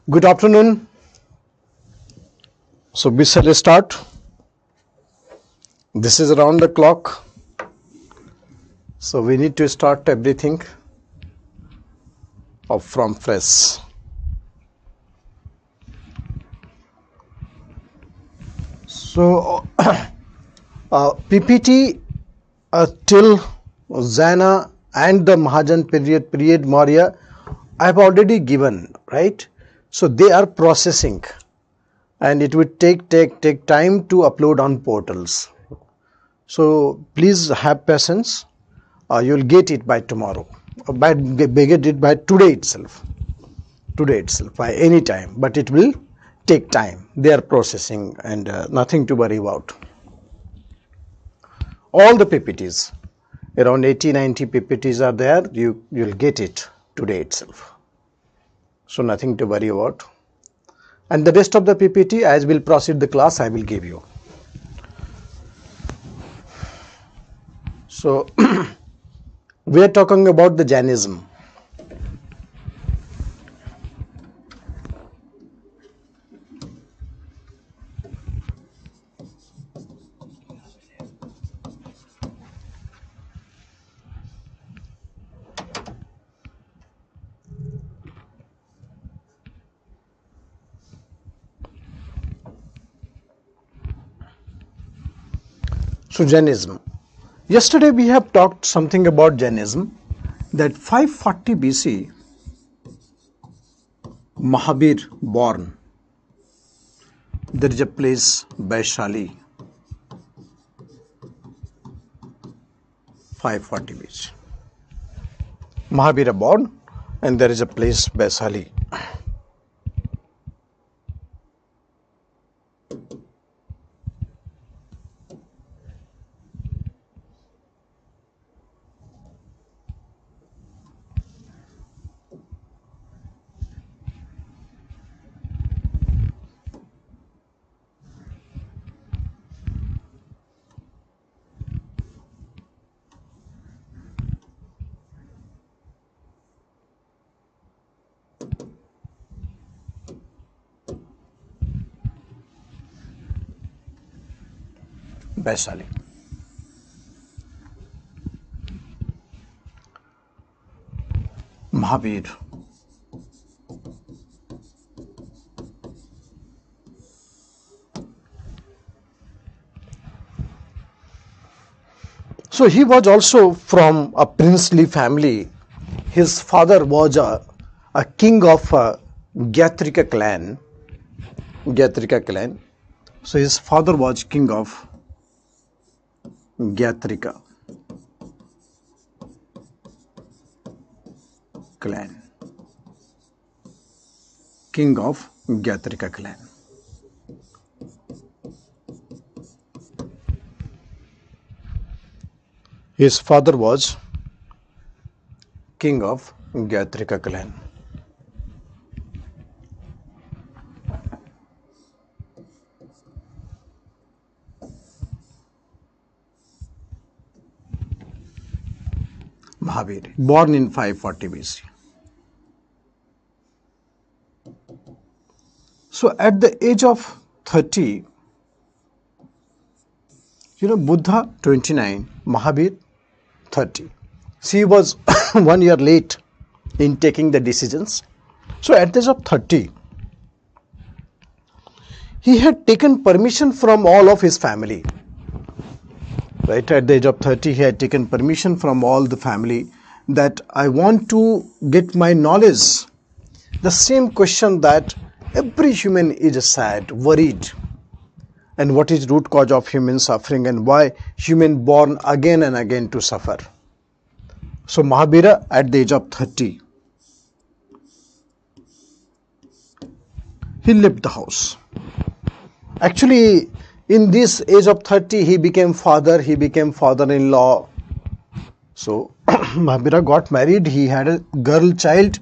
Good afternoon. So we shall start. This is around the clock. So we need to start everything from fresh. So PPT till Jana and the Mahajan period Maurya I have already given, right? So they are processing and it would take time to upload on portals. So please have patience. You will get it by tomorrow, or get it by today itself, by any time, but it will take time. They are processing and nothing to worry about. All the PPTs, around 80-90 PPTs are there. You will get it today itself. So nothing to worry about. And the rest of the PPT, as we'll proceed the class, I will give you. So we are talking about the Jainism. So Jainism. Yesterday we have talked something about Jainism, that 540 BC Mahabir born. There is a place Vaishali, 540 BC. Mahabir born and there is a place Vaishali. Vaishali. Mahabir. So he was also from a princely family. His father was a king of Gyatrika clan. So his father was king of Gyatrika clan. King of Gyatrika clan. His father was king of Gyatrika clan. Mahabir, born in 540 BC. So at the age of 30, Buddha 29, Mahabir 30. She was 1 year late in taking the decisions. So at the age of 30, he had taken permission from all of his family. Right, at the age of 30, he had taken permission from all the family that I want to get my knowledge. The same question that every human is sad, worried. And what is root cause of human suffering and why human born again and again to suffer. So Mahabira at the age of 30, he left the house. Actually, in this age of 30, he became father, he became father-in-law. So Mahabira got married, he had a girl child.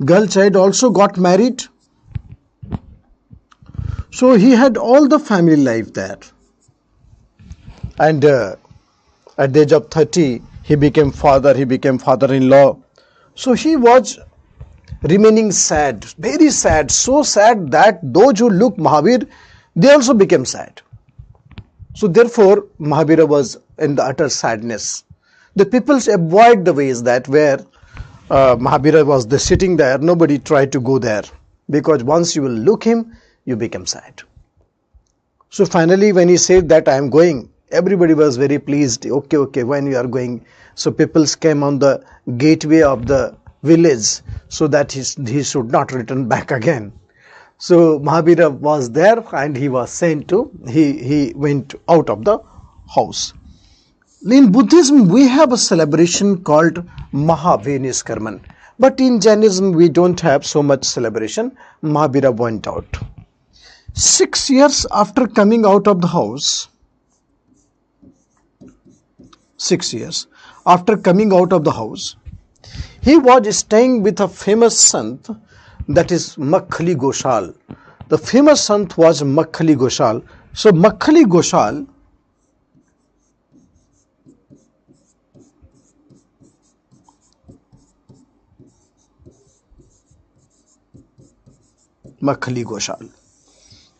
Girl child also got married. So he had all the family life there. And at the age of 30, he became father, he became father-in-law. So he was remaining sad, very sad, so sad that those who look Mahavir, they also became sad. So therefore, Mahavira was in the utter sadness. The people avoid the ways that where Mahavira was sitting there, nobody tried to go there, because once you will look him, you become sad. So finally, when he said that I am going, everybody was very pleased. Okay, when you are going? So people came on the gateway of the village so that he should not return back again. So Mahavira was there and he was sent to, he went out of the house. In Buddhism, we have a celebration called Mahaveniskarman. But in Jainism, we don't have so much celebration. Mahavira went out. 6 years after coming out of the house, 6 years after coming out of the house, he was staying with a famous sant, that is Makhali Goshal. The famous sant was Makhali Goshal. So Makhali Goshal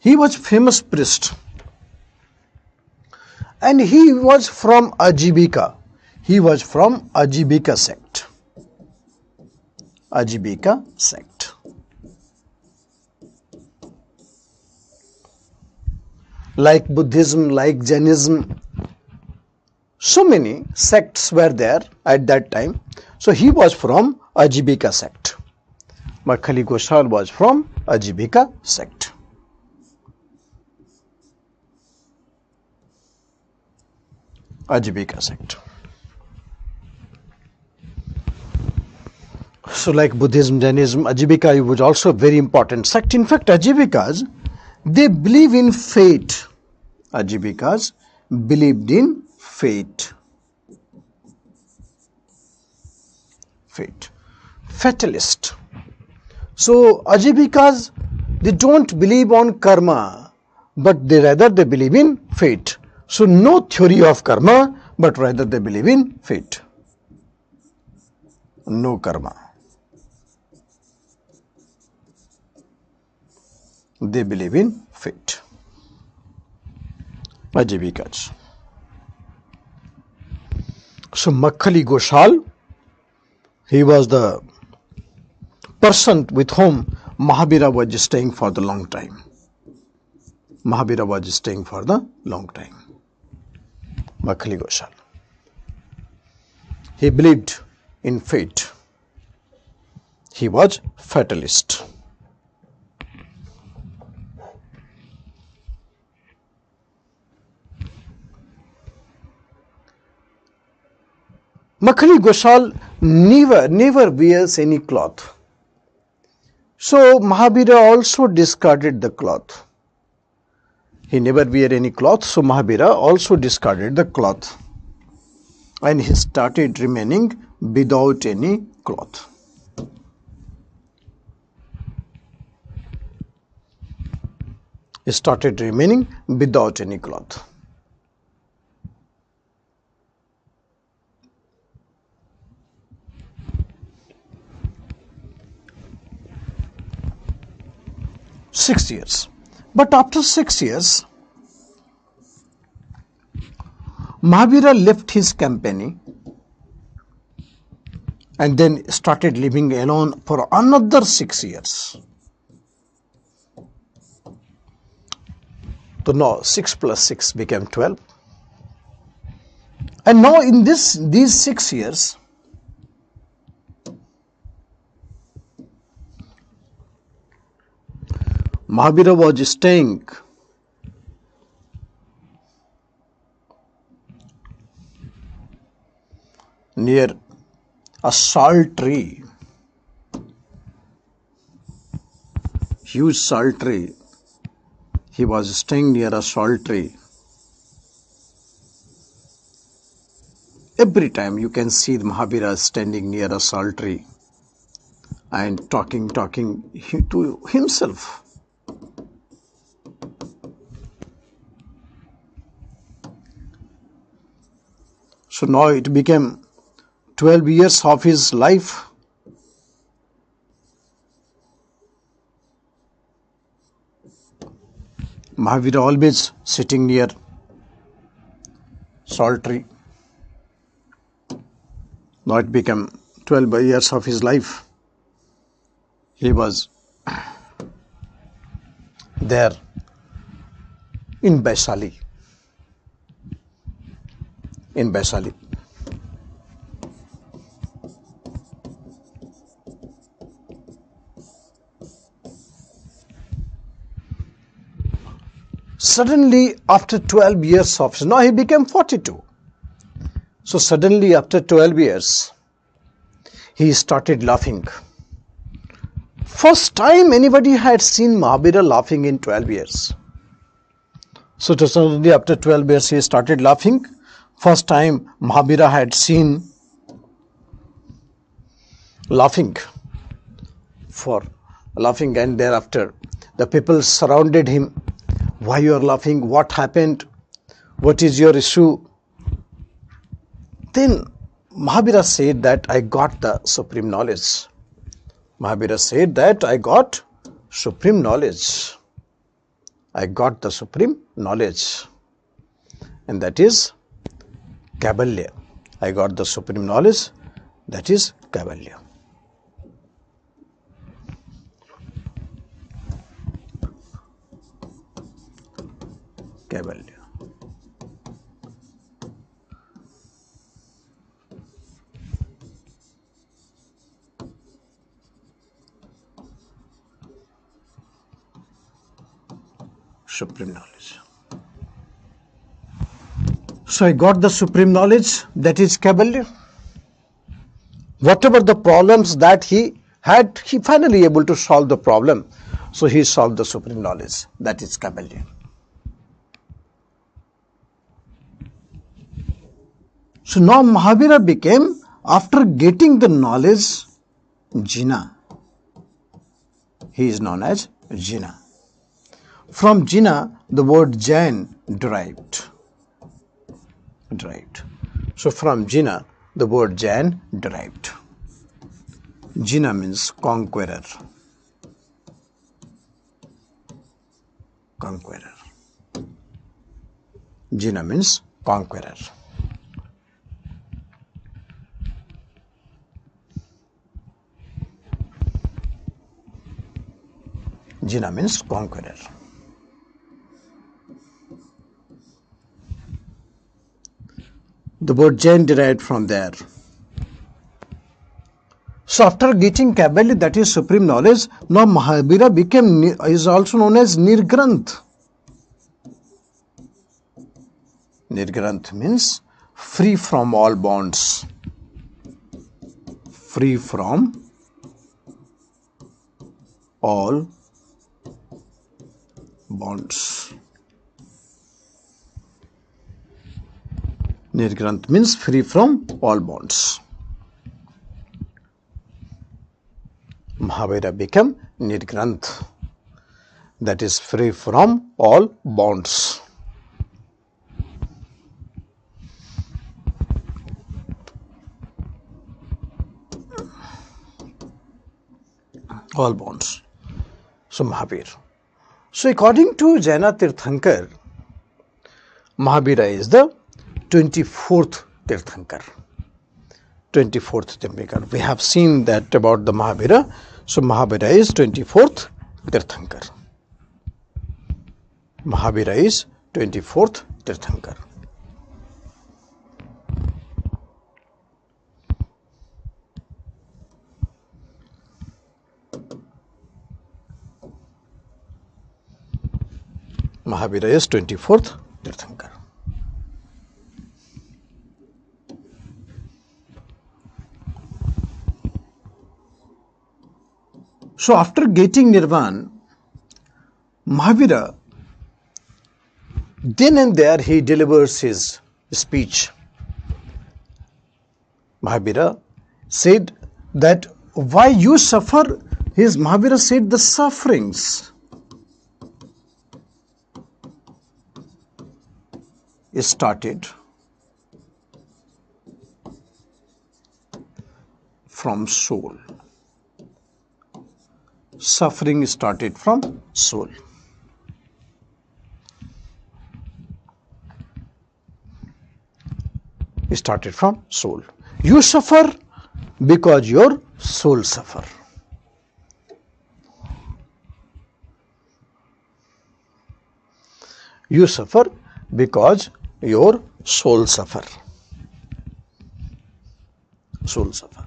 he was famous priest, and he was from Ajivika. He was from Ajivika sect. Ajivika sect. Like Buddhism, like Jainism, so many sects were there at that time. So he was from Ajivika sect. Makhali Goshal was from Ajivika sect. Ajivika sect. So like Buddhism, Jainism, Ajivika was also a very important sect. In fact, Ajivikas, they believe in fate. Ajivikas believed in fate. Fate. Fatalist. So Ajivikas, they don't believe on karma, but they believe in fate. So no theory of karma, but rather they believe in fate. No karma. They believe in fate. Ajivikas. So Makhali Goshal, he was the person with whom Mahavira was staying for the long time. Mahavira was staying for the long time. Makhali Goshal. He believed in fate. He was fatalist. Makhali Goshal never wears any cloth. So Mahavira also discarded the cloth. He never wear any cloth, so Mahavira also discarded the cloth. And he started remaining without any cloth. He started remaining without any cloth. Six years. But after 6 years, Mahavira left his company and then started living alone for another 6 years. So now 6 plus 6 became 12. And now in these 6 years, Mahavira was staying near a salt tree, huge salt tree. He was staying near a salt tree. Every time you can see Mahavira standing near a salt tree and talking to himself. So now it became 12 years of his life. Mahavira always sitting near salt tree. Now it became 12 years of his life. He was there in Vaishali. In Vaishali. Suddenly, after 12 years of, now he became 42. So suddenly, after 12 years, he started laughing. First time anybody had seen Mahavira laughing in 12 years. So suddenly, after 12 years, he started laughing. First time Mahavira had seen laughing, and thereafter the people surrounded him. Why you are laughing? What happened? What is your issue? Then Mahavira said that I got the supreme knowledge. Mahavira said that I got supreme knowledge. I got the supreme knowledge. And that is Kaivalya. I got the supreme knowledge. That is Kaivalya. Kaivalya. Supreme knowledge. So I got the supreme knowledge, that is Kaivalya. Whatever the problems that he had, he finally able to solve the problem. So he solved the supreme knowledge, that is Kaivalya. So now Mahavira became, after getting the knowledge, Jina. He is known as Jina. From Jina, the word Jain derived. So from Jina, the word Jain derived. Jina means conqueror. Conqueror. Jina means conqueror. Jina means conqueror. The word Jain derived from there. So after getting Kaivalya, that is supreme knowledge, now Mahavira is also known as Nirgranth. Nirgranth means free from all bonds. Free from all bonds. Nirgranth means free from all bonds. Mahavira became Nirgranth, that is free from all bonds. All bonds. So Mahavir. So according to Jaina Tirthankar, Mahavira is the 24th Tirthankar. 24th Tirthankar. We have seen that about the Mahavira. So Mahavira is 24th Tirthankar. Mahavira is 24th Tirthankar. Mahavira is 24th Tirthankar. So after getting Nirvana, Mahavira, then and there he delivers his speech. Mahavira said that why you suffer, Mahavira said the sufferings started from soul. Suffering started from soul. started from soul. You suffer because your soul suffer. You suffer because your soul suffer. Soul suffer.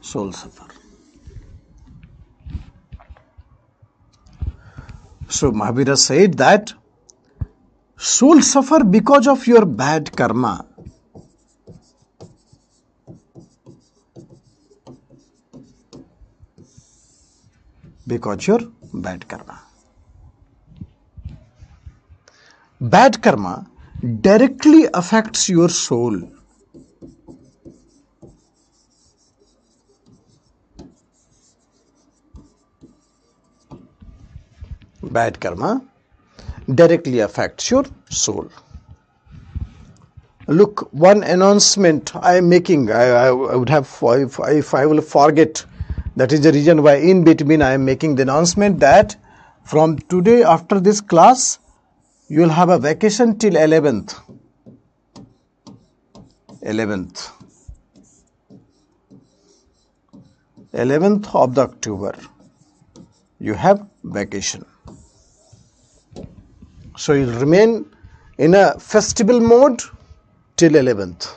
Soul suffer. So Mahavira said that soul suffer because of your bad karma. Because your bad karma. Bad karma directly affects your soul. Bad karma directly affects your soul. Look, one announcement I am making, I would have, if I will forget, that is the reason why in between I am making the announcement that from today after this class, you will have a vacation till 11th. 11th of the October, you have vacation. So you will remain in a festival mode till 11th.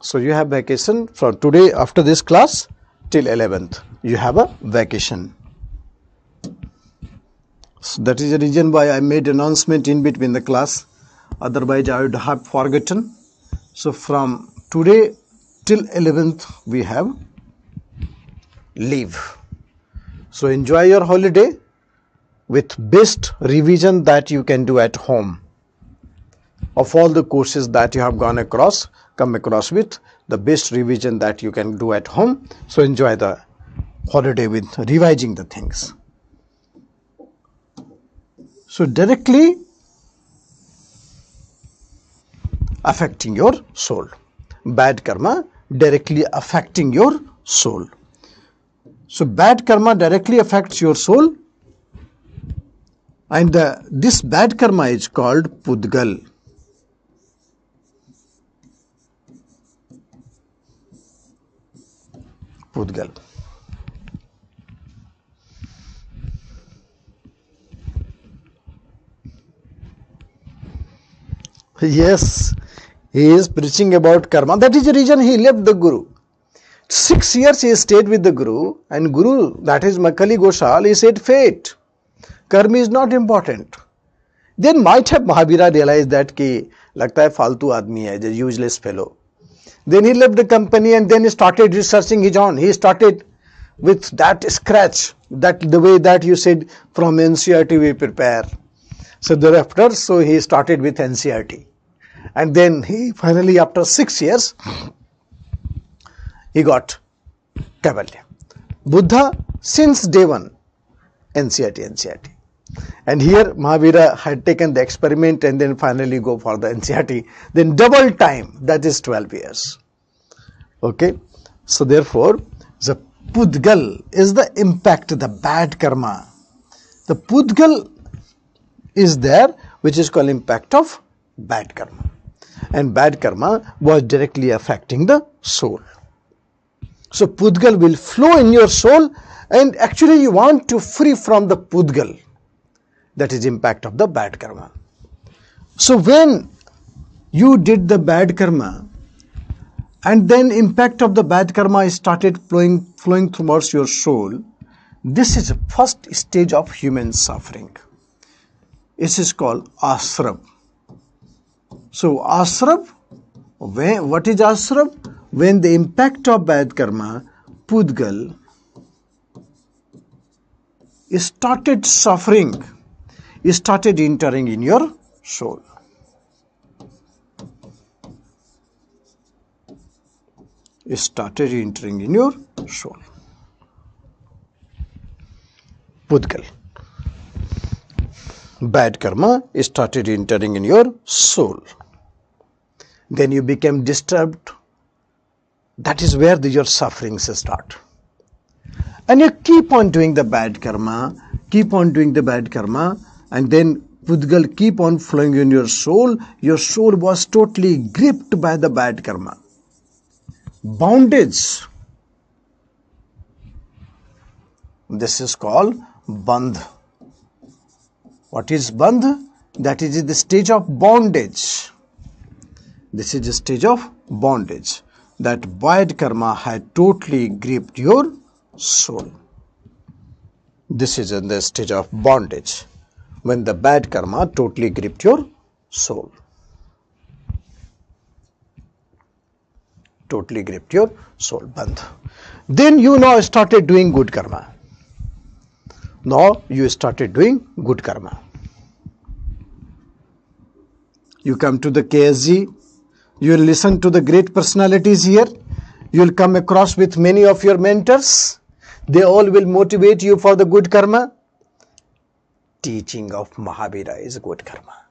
So you have vacation from today after this class till 11th. You have a vacation. So that is the reason why I made announcement in between the class. Otherwise I would have forgotten. So from today till 11th we have leave. So enjoy your holiday with best revision that you can do at home. Of all the courses that you have come across with, the best revision that you can do at home. So enjoy the holiday with revising the things. So directly affecting your soul. Bad karma directly affecting your soul. So bad karma directly affects your soul, and this bad karma is called Pudgal. Pudgal. Yes, he is preaching about karma. That is the reason he left the Guru. 6 years he stayed with the Guru, and Guru, that is Makali Goshal, he said fate. Karma is not important. Then might have Mahavira realized that ki lagta hai faltu aadmi hai, a useless fellow. Then he left the company and then he started researching his own. He started with that scratch, that the way that you said from NCERT we prepare. So thereafter, so he started with NCERT. And then he finally, after 6 years, he got Kaivalya. Buddha, since day one, NCERT. And here Mahavira had taken the experiment and then finally go for the NCERT. Then double time, that is 12 years. Okay. So therefore, the Pudgal is the impact, the bad karma. The Pudgal is there, which is called impact of bad karma. And bad karma was directly affecting the soul. So Pudgal will flow in your soul, and actually you want to free from the Pudgal. That is impact of the bad karma. So when you did the bad karma, and then impact of the bad karma started flowing towards your soul, this is the first stage of human suffering. It is called asrab. So asrab, what is asrab? When the impact of bad karma, Pudgal, started suffering, started entering in your soul. Started entering in your soul. Pudgal. Bad karma started entering in your soul. Then you became disturbed. That is where your sufferings start. And you keep on doing the bad karma, and then Pudgal keep on flowing in your soul was totally gripped by the bad karma. Bondage. This is called bandh. What is bandh? That is the stage of bondage. This is the stage of bondage. That bad karma had totally gripped your soul. This is in the stage of bondage, when the bad karma totally gripped your soul. Totally gripped your soul. Bandh. Then you now started doing good karma. Now you started doing good karma. You come to the KSG, you will listen to the great personalities here, you will come across with many of your mentors, they all will motivate you for the good karma. Teaching of Mahavira is good karma.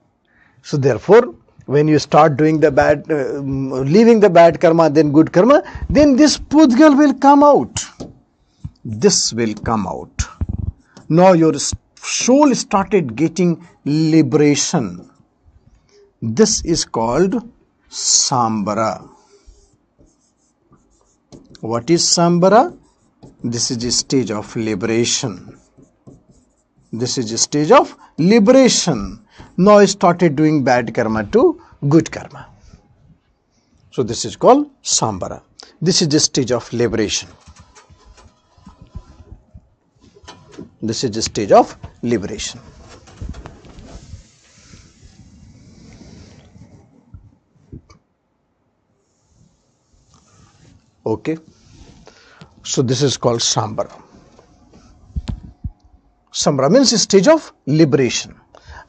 So therefore, when you start doing the bad, leaving the bad karma, then good karma, then this Pudgal will come out. This will come out. Now your soul started getting liberation. This is called Sambara. What is Sambara? This is a stage of liberation. This is a stage of liberation. Now I started doing bad karma to good karma. So this is called Sambara. This is the stage of liberation. This is the stage of liberation. Okay. So this is called Sambara. Sambara means a stage of liberation.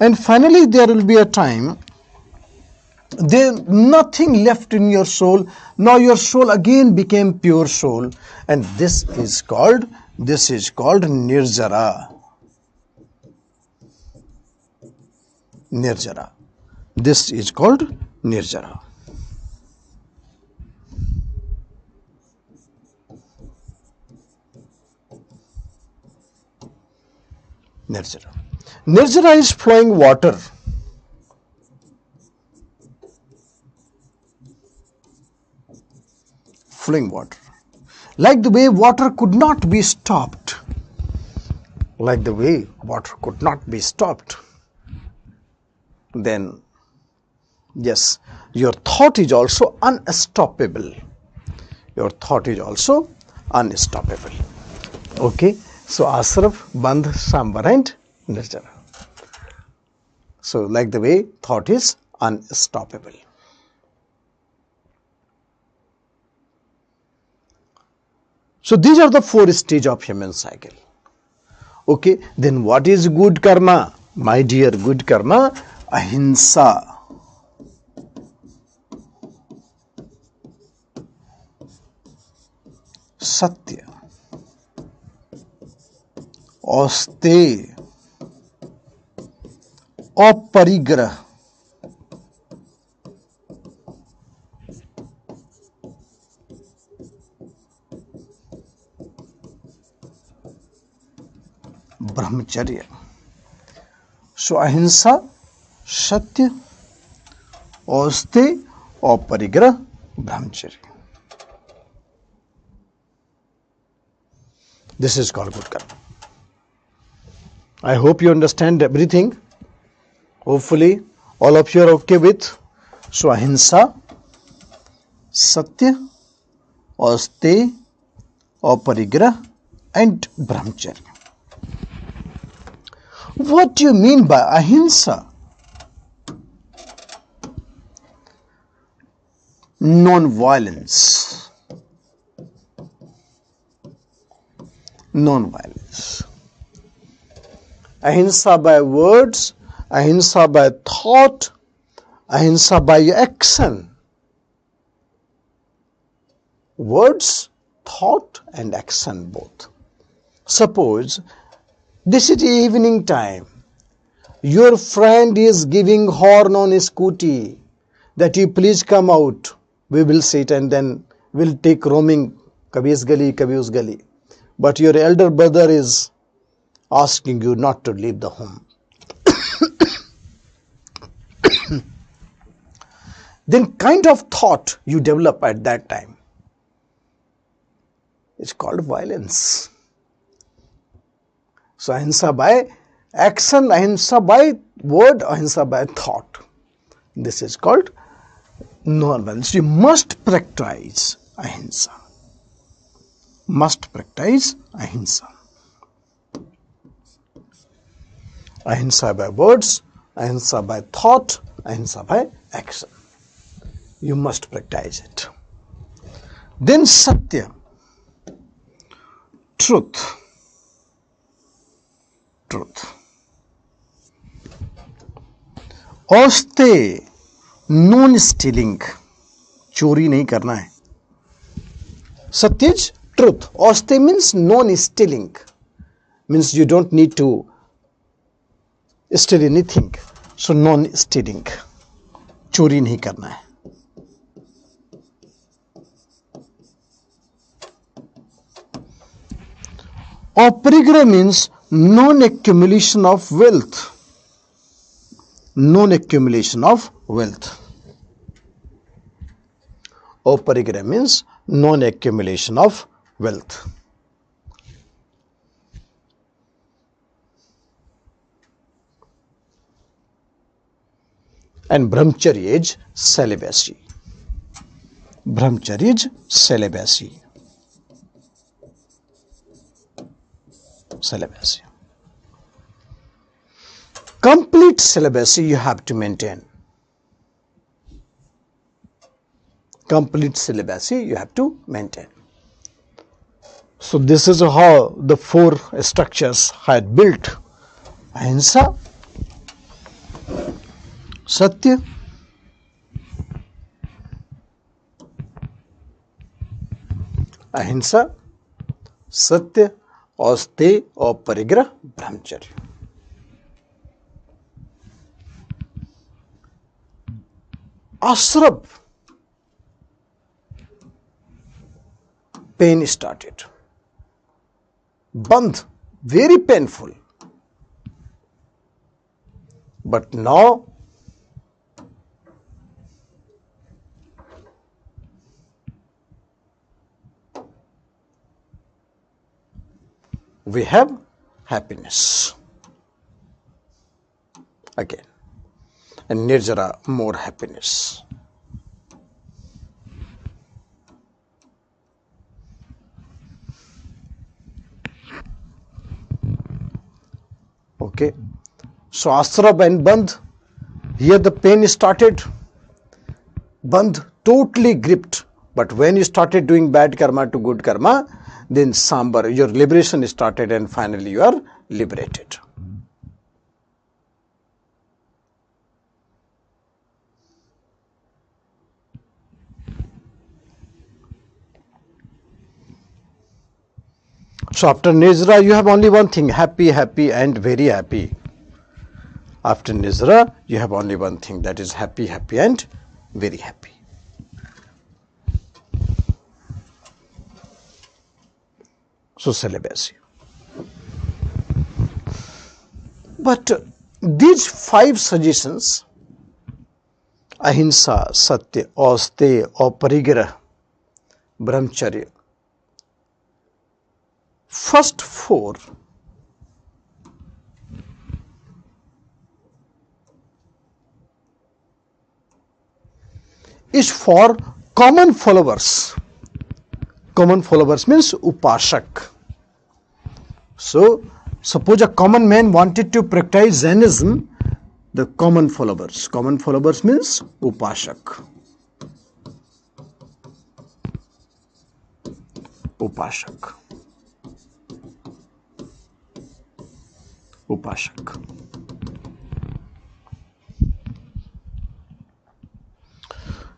And finally there will be a time, there nothing left in your soul. Now your soul again became pure soul. And this is called Nirjara. Nirjara. This is called Nirjara. Nirjara. Nirjara is flowing water. Flowing water. Like the way water could not be stopped. Like the way water could not be stopped. Then, yes, your thought is also unstoppable. Your thought is also unstoppable. Okay. So Asraf, Bandh, Sambara and Nirjara. So like the way thought is unstoppable. So these are the 4 stages of human cycle. Okay, then what is good karma? My dear, good karma, ahimsa. Satya. औस्तेय, अपरिग्रह, ब्रह्मचर्य. सो अहिंसा, सत्य, औस्तेय, अपरिग्रह, ब्रह्मचर्य. This is called good karma. I hope you understand everything. Hopefully all of you are okay with. So ahimsa, satya, austeya, aparigrah and brahmacharya. What do you mean by ahimsa? Non-violence. Non-violence. Ahimsa by words, ahimsa by thought, ahimsa by action. Words, thought and action both. Suppose this is evening time. Your friend is giving horn on a scooty that you please come out. We will sit and then we'll take roaming kabhi is gali, kabhi us gali. But your elder brother is asking you not to leave the home. then kind of thought you develop at that time, it's called violence. So ahimsa by action, ahimsa by word, ahimsa by thought. This is called non-violence. You must practice ahimsa. Must practice ahimsa. Ahimsa by words, ahimsa by thought, ahimsa by action. You must practice it. Then satya, truth. Truth. औस्ते, non stealing, चोरी नहीं करना है. सत्यज, truth. औस्ते means non stealing, means you don't need to steal anything. So non stealing, चोरी नहीं करना है. अपरिग्रह means non accumulation of wealth. Non accumulation of wealth. Aparigraha means non accumulation of wealth. And brahmacharya is celibacy. Brahmacharya is celibacy. Celibacy. Complete celibacy you have to maintain. Complete celibacy you have to maintain. So this is how the four structures had built: ahimsa, satya, ahimsa, satya, औस्ते, अपरिग्रह, ब्रह्मचर्य. Asrab, pain started. Bandh, very painful. But now we have happiness again, and nirjara, more happiness. Okay, so Asrab and Bandh, here the pain started. Bandh totally gripped, but when you started doing bad karma to good karma, then sambar, your liberation started, and finally you are liberated. So after Nizra, you have only one thing: happy, happy, and very happy. After Nizra, you have only one thing, that is happy, happy, and very happy. So celibacy. But these 5 suggestions, ahimsa, satya, auste, aparigrah, brahmacharya, first 4 is for common followers. Common followers means upashak. So suppose a common man wanted to practice Jainism, the common followers. Common followers means upashak. Upashak. Upashak.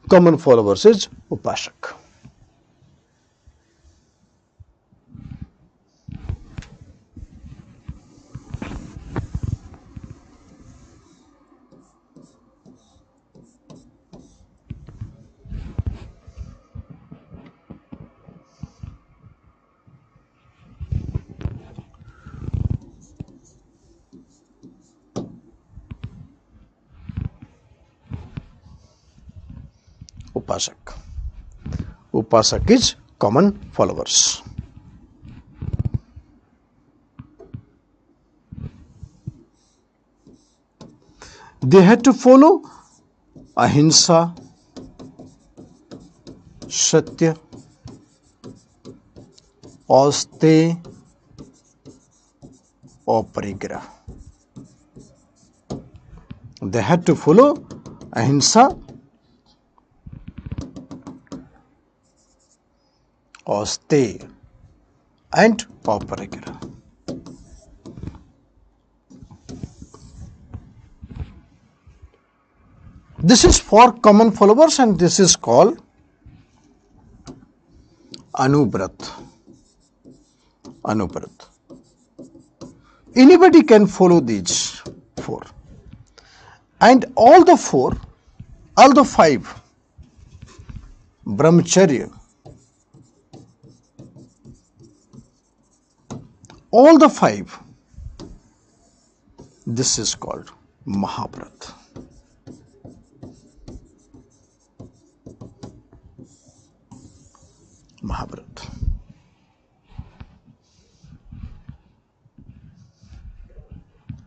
Common followers is upashak. Upasak. Upasak is common followers. They had to follow ahimsa, satya, austeya, or parigraha. They had to follow ahimsa, austeya, and parigraha. This is for common followers and this is called Anubrat. Anubrat. Anybody can follow these four. And all the five, Brahmacharya, all the five, this is called Mahabharat. Mahabharat.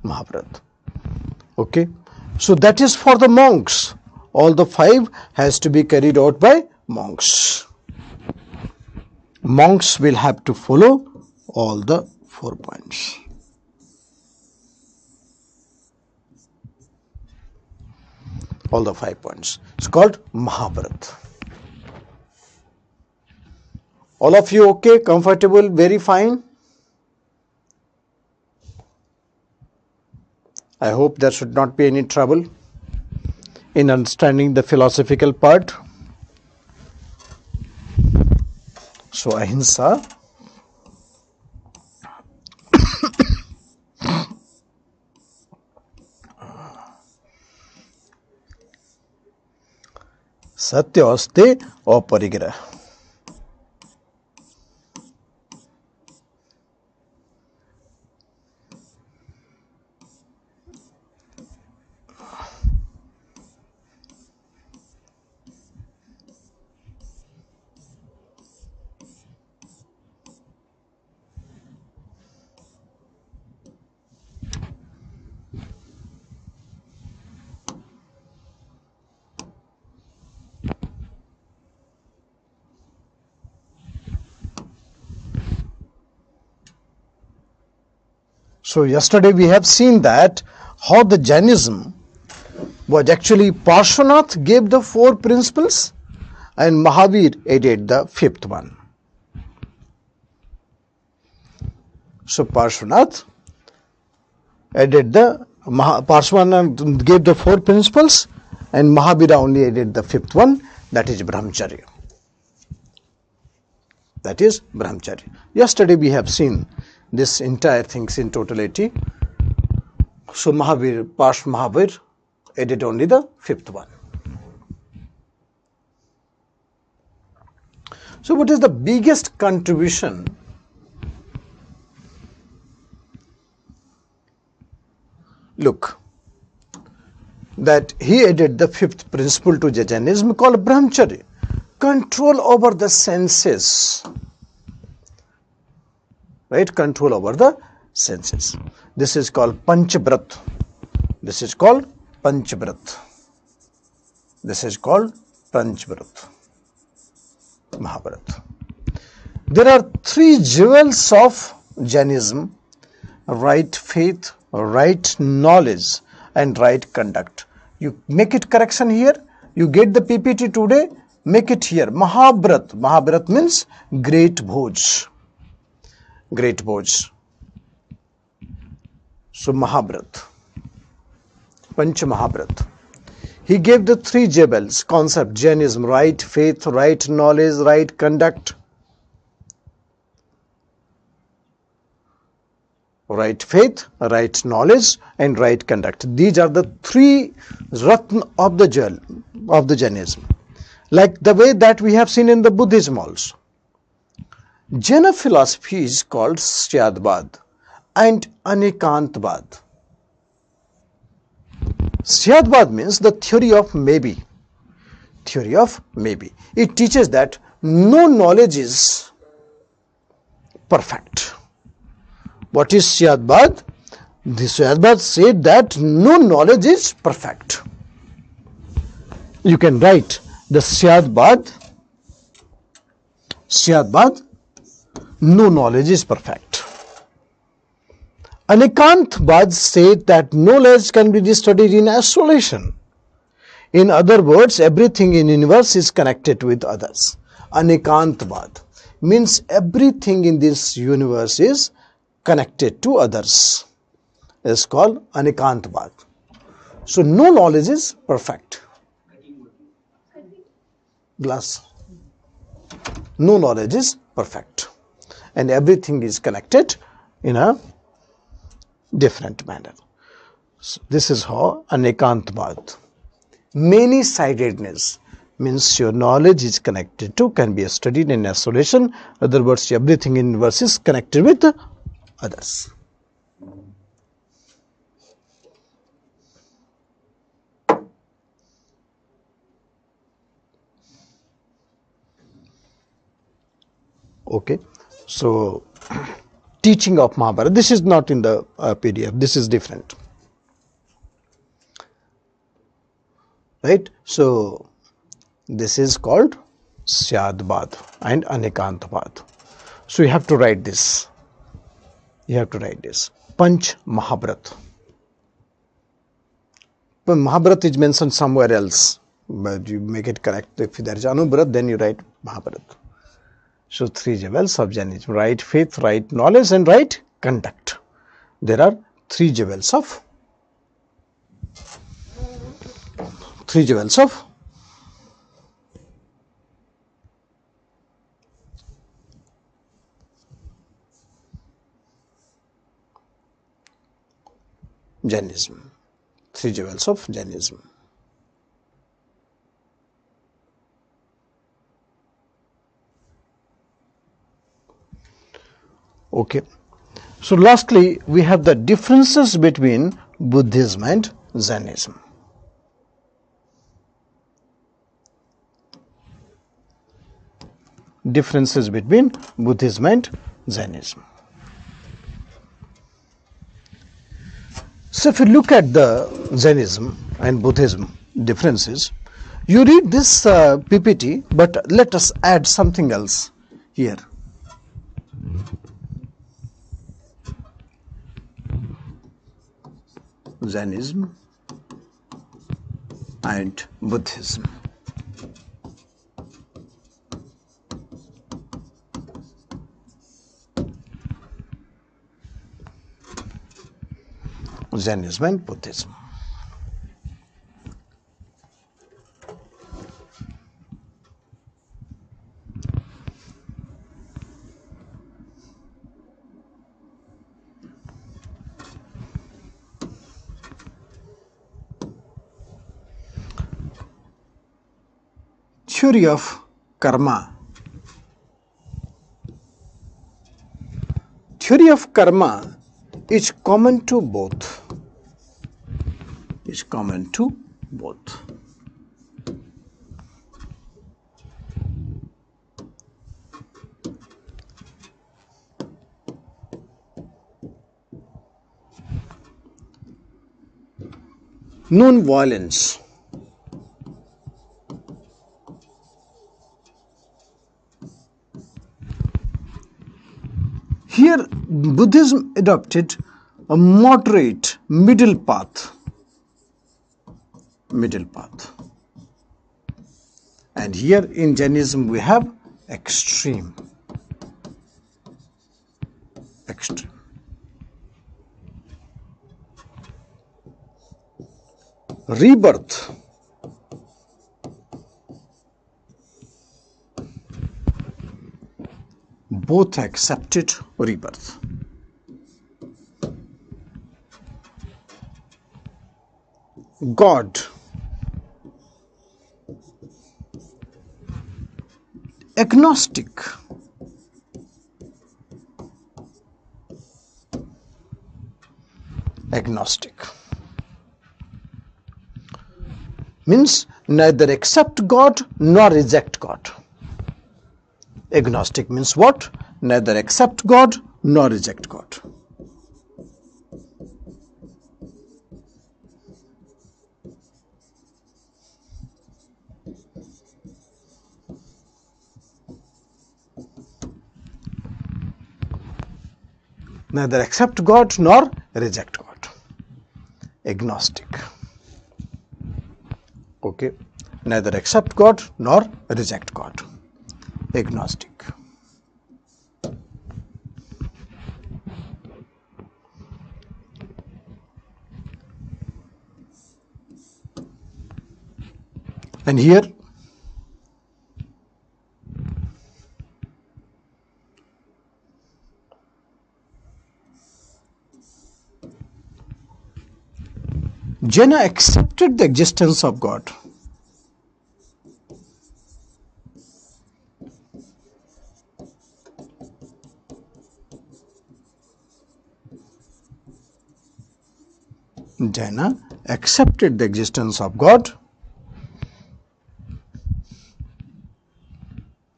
Mahabharat. Okay. So that is for the monks. All the five has to be carried out by monks. Monks will have to follow all the 4 points. All the 5 points. It's called Mahabharat. All of you okay, comfortable, very fine? I hope there should not be any trouble in understanding the philosophical part. So ahimsa, satya, austeya, or parigraha. So yesterday we have seen that how the Jainism was actually Parshvanath gave the 4 principles and Mahavir added the 5th one. So Parshvanath added Parshvanath gave the 4 principles and Mahavira only added the 5th one, that is Brahmacharya. That is Brahmacharya. Yesterday we have seen this entire things in totality. So Mahavir added only the 5th one. So what is the biggest contribution? Look, that he added the 5th principle to Jainism called Brahmacharya, control over the senses. Right, control over the senses. This is called Panchabrat. This is called Panchabrat. This is called Panchabrat. Mahabharat. There are 3 jewels of Jainism: right faith, right knowledge, and right conduct. You make it correction here. You get the PPT today, make it here. Mahabharat. Mahabharat means great Bhoj. Great Bhoj. So Mahabharat, Panch Mahabharat. He gave the 3 jewels concept: Jainism, right faith, right knowledge, right conduct. Right faith, right knowledge, and right conduct. These are the 3 ratna of the Jainism. Like the way that we have seen in the Buddhism also. Jaina philosophy is called Syadvad and Anekantvad. Syadvad means the theory of maybe. theory of maybe. It teaches that no knowledge is perfect. What is Syadbad? The Syadbad said that no knowledge is perfect. You can write the Syadbad, no knowledge is perfect. Anekantbad said that knowledge can be studied in isolation. In other words, everything in universe is connected with others. Anekantbad means everything in this universe is connected to others. Is called Anekantbad. So no knowledge is perfect. Glass. No knowledge is perfect. And everything is connected in a different manner. So this is how Anekantbad. Many-sidedness means your knowledge is connected to, can be studied in isolation. In other words, everything in the universe is connected with others. Okay, so teaching of Mahabharata, this is not in the PDF, this is different. Right, so this is called Syadbad and Anekantbad. So you have to write this. Panch Mahabharat. But Mahabharat is mentioned somewhere else, but you make it correct. If there is Anubharat, then you write Mahabharat. So 3 jewels of Jainism: right faith, right knowledge, and right conduct. There are 3 jewels of Jainism. 3 jewels of Jainism. Okay. So lastly, we have the differences between Buddhism and Jainism. Differences between Buddhism and Jainism. So if you look at the Jainism and Buddhism differences, you read this PPT, but let us add something else here. Jainism and Buddhism. Jainism and Buddhism. Theory of karma. Theory of karma is common to both. Non-violence. Here Buddhism adopted a moderate middle path. And here in Jainism we have extreme. Rebirth. Both accepted rebirth. God. Agnostic. means neither accept God nor reject God. Agnostic means what? Neither accept God nor reject God. Neither accept God nor reject God. Agnostic. Okay. Neither accept God nor reject God. Agnostic. And here Jaina accepted the existence of God. Jaina accepted the existence of God.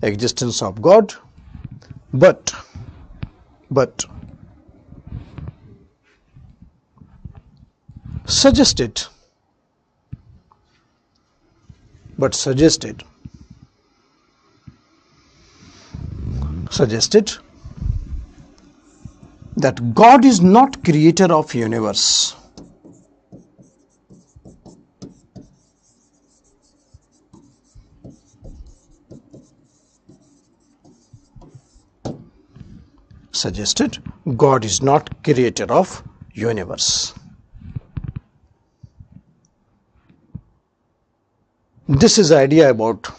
Existence of God, but suggested that God is not creator of universe. Suggested God is not creator of universe. This is the idea about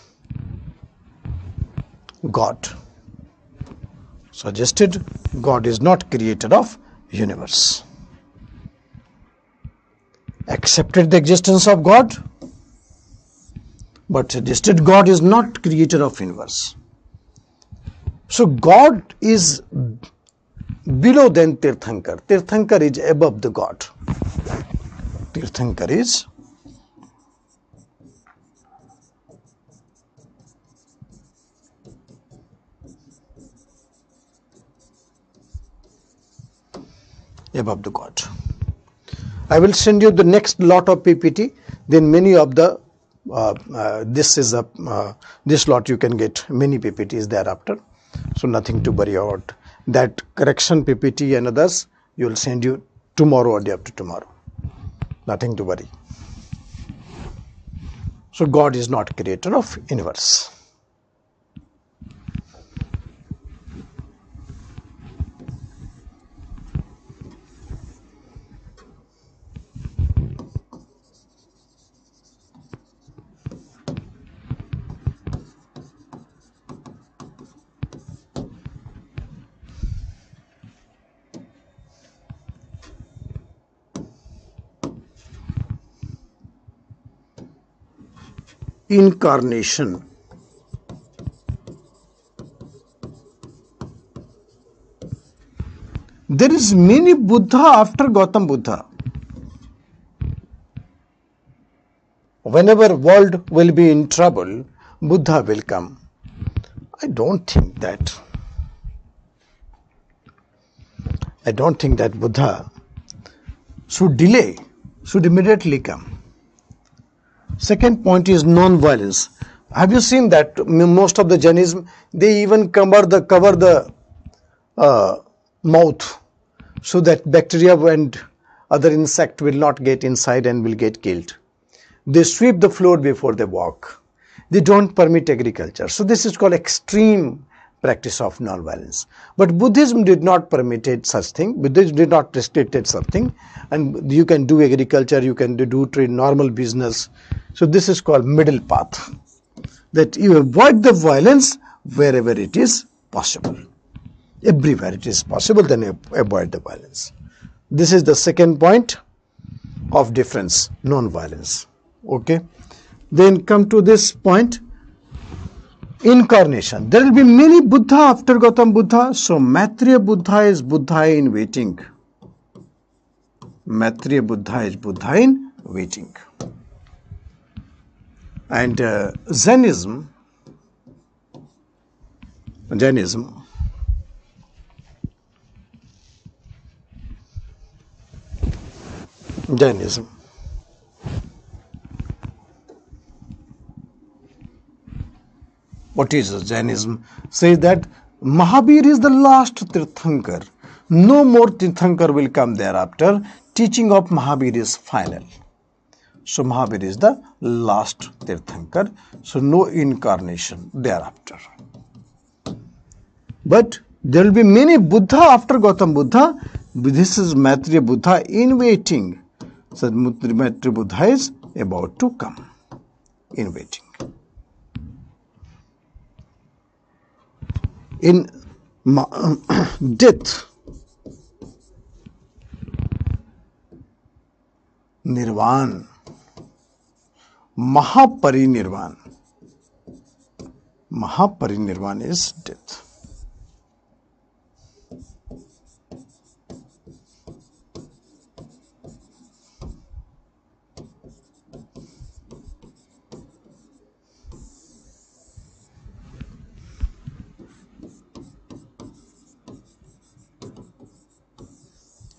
God. Suggested God is not creator of universe. Accepted the existence of God, but suggested God is not creator of universe. So God is below than Tirthankar. Tirthankar is above the God. Tirthankar is above the God. I will send you the next lot of PPT. Then many of the this lot you can get many PPTs thereafter. So nothing to worry about. That correction PPT and others you will send you tomorrow or day after tomorrow. Nothing to worry. So God is not creator of universe. Incarnation. There is many Buddha after Gautam Buddha. Whenever world will be in trouble, Buddha will come. I don't think that Buddha should delay, should immediately come. Second point is non-violence. Have you seen that most of the Jainism, they even cover the mouth so that bacteria and other insect will not get inside and will get killed. They sweep the floor before they walk. They don't permit agriculture. So this is called extreme practice of non-violence. But Buddhism did not permit such thing. Buddhism did not restrict such thing. And you can do agriculture, you can do trade, normal business. So this is called middle path. That you avoid the violence wherever it is possible. Everywhere it is possible, then avoid the violence. This is the second point of difference, non-violence. Okay. Then come to this point. Incarnation. There will be many Buddha after Gautam Buddha. So Maitreya Buddha is Buddha in waiting. Maitreya Buddha is Buddha in waiting. And Jainism what is Jainism? Says that Mahabir is the last Tirthankar. No more Tirthankar will come thereafter. Teaching of Mahabir is final. So Mahabir is the last Tirthankar. So no incarnation thereafter. But there will be many Buddha after Gautam Buddha. This is Maitreya Buddha in waiting. So Maitreya Buddha is about to come in waiting. In death, Nirvan, Mahaparinirvan. Mahaparinirvan is death.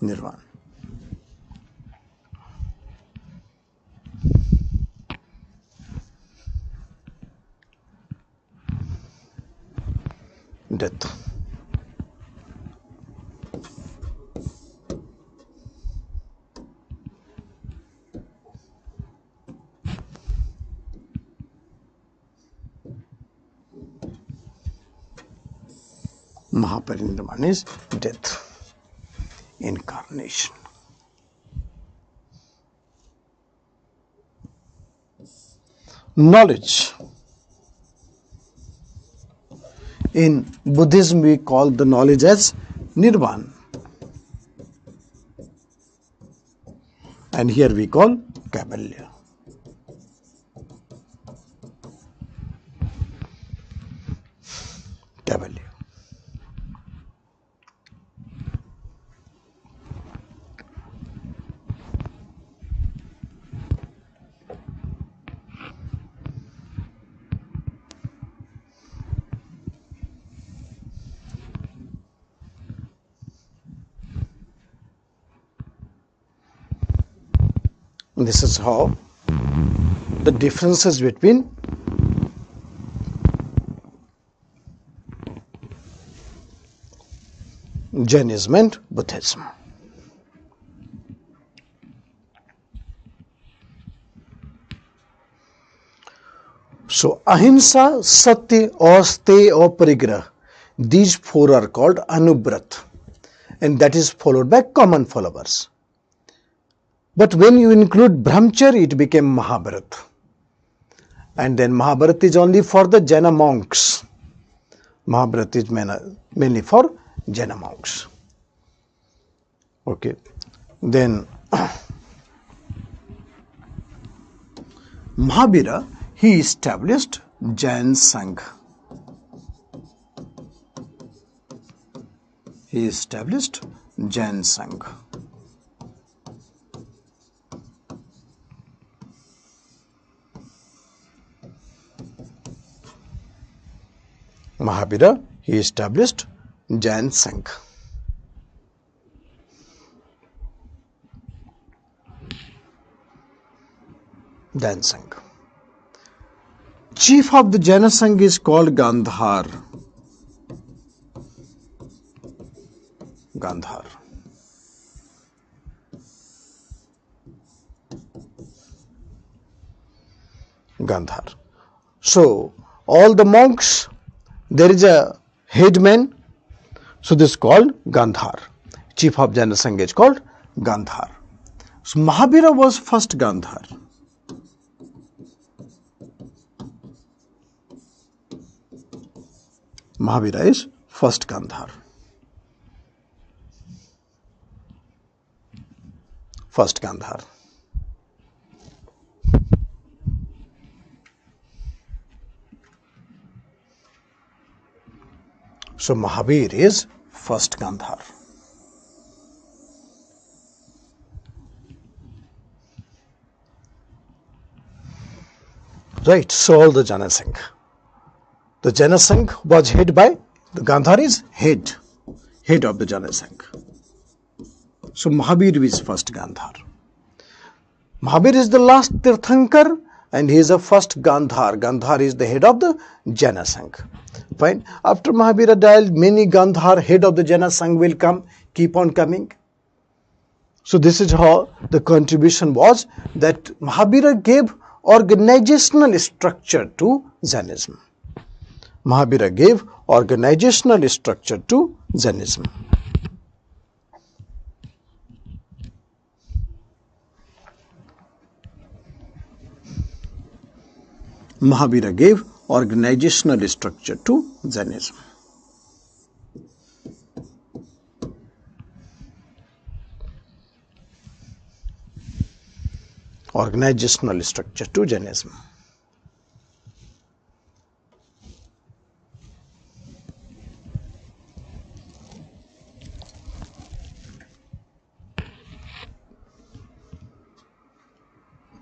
Nirvan. Death. Mahaparinirvan is death. Incarnation. Knowledge. In Buddhism, we call the knowledge as Nirvan. And here we call Kaivalya. Kaivalya. This is how the differences between Jainism and Buddhism. So Ahimsa, Satya, Asteya or Parigraha, these four are called Anubrat, and that is followed by common followers. But when you include Brahmacharya, it became Mahabharata. And then Mahabharata is only for the Jaina monks. Mahabharata is mainly for Jaina monks. Okay. Then Mahavira, he established Jain Sangh. He established Jain Sangh. Mahavira, he established Jain Sangh. Jain Sangh. Chief of the Jaina Sangh is called Gandhar. Gandhar. Gandhar. So, all the monks, there is a headman, so this is called Gandhar. Chief of Jaina Sangh is called Gandhar. So Mahavira was first Gandhar. Mahavira is first Gandhar. First Gandhar. So Mahavir is first Gandhar. Right, so all the Janasangh. The Janasangh was head by, the Gandhar is head of the Janasangh. So Mahabir is first Gandhar. Mahabir is the last Tirthankar and he is the first Gandhar. Gandhar is the head of the Janasangh. Fine. After Mahabira died, many Gandhar, head of the Janasangh will come, keep on coming. So this is how the contribution was, that Mahabira gave organizational structure to Jainism. Mahabira gave organizational structure to Jainism. Mahabira gave organizational structure to Jainism. Organizational structure to Jainism.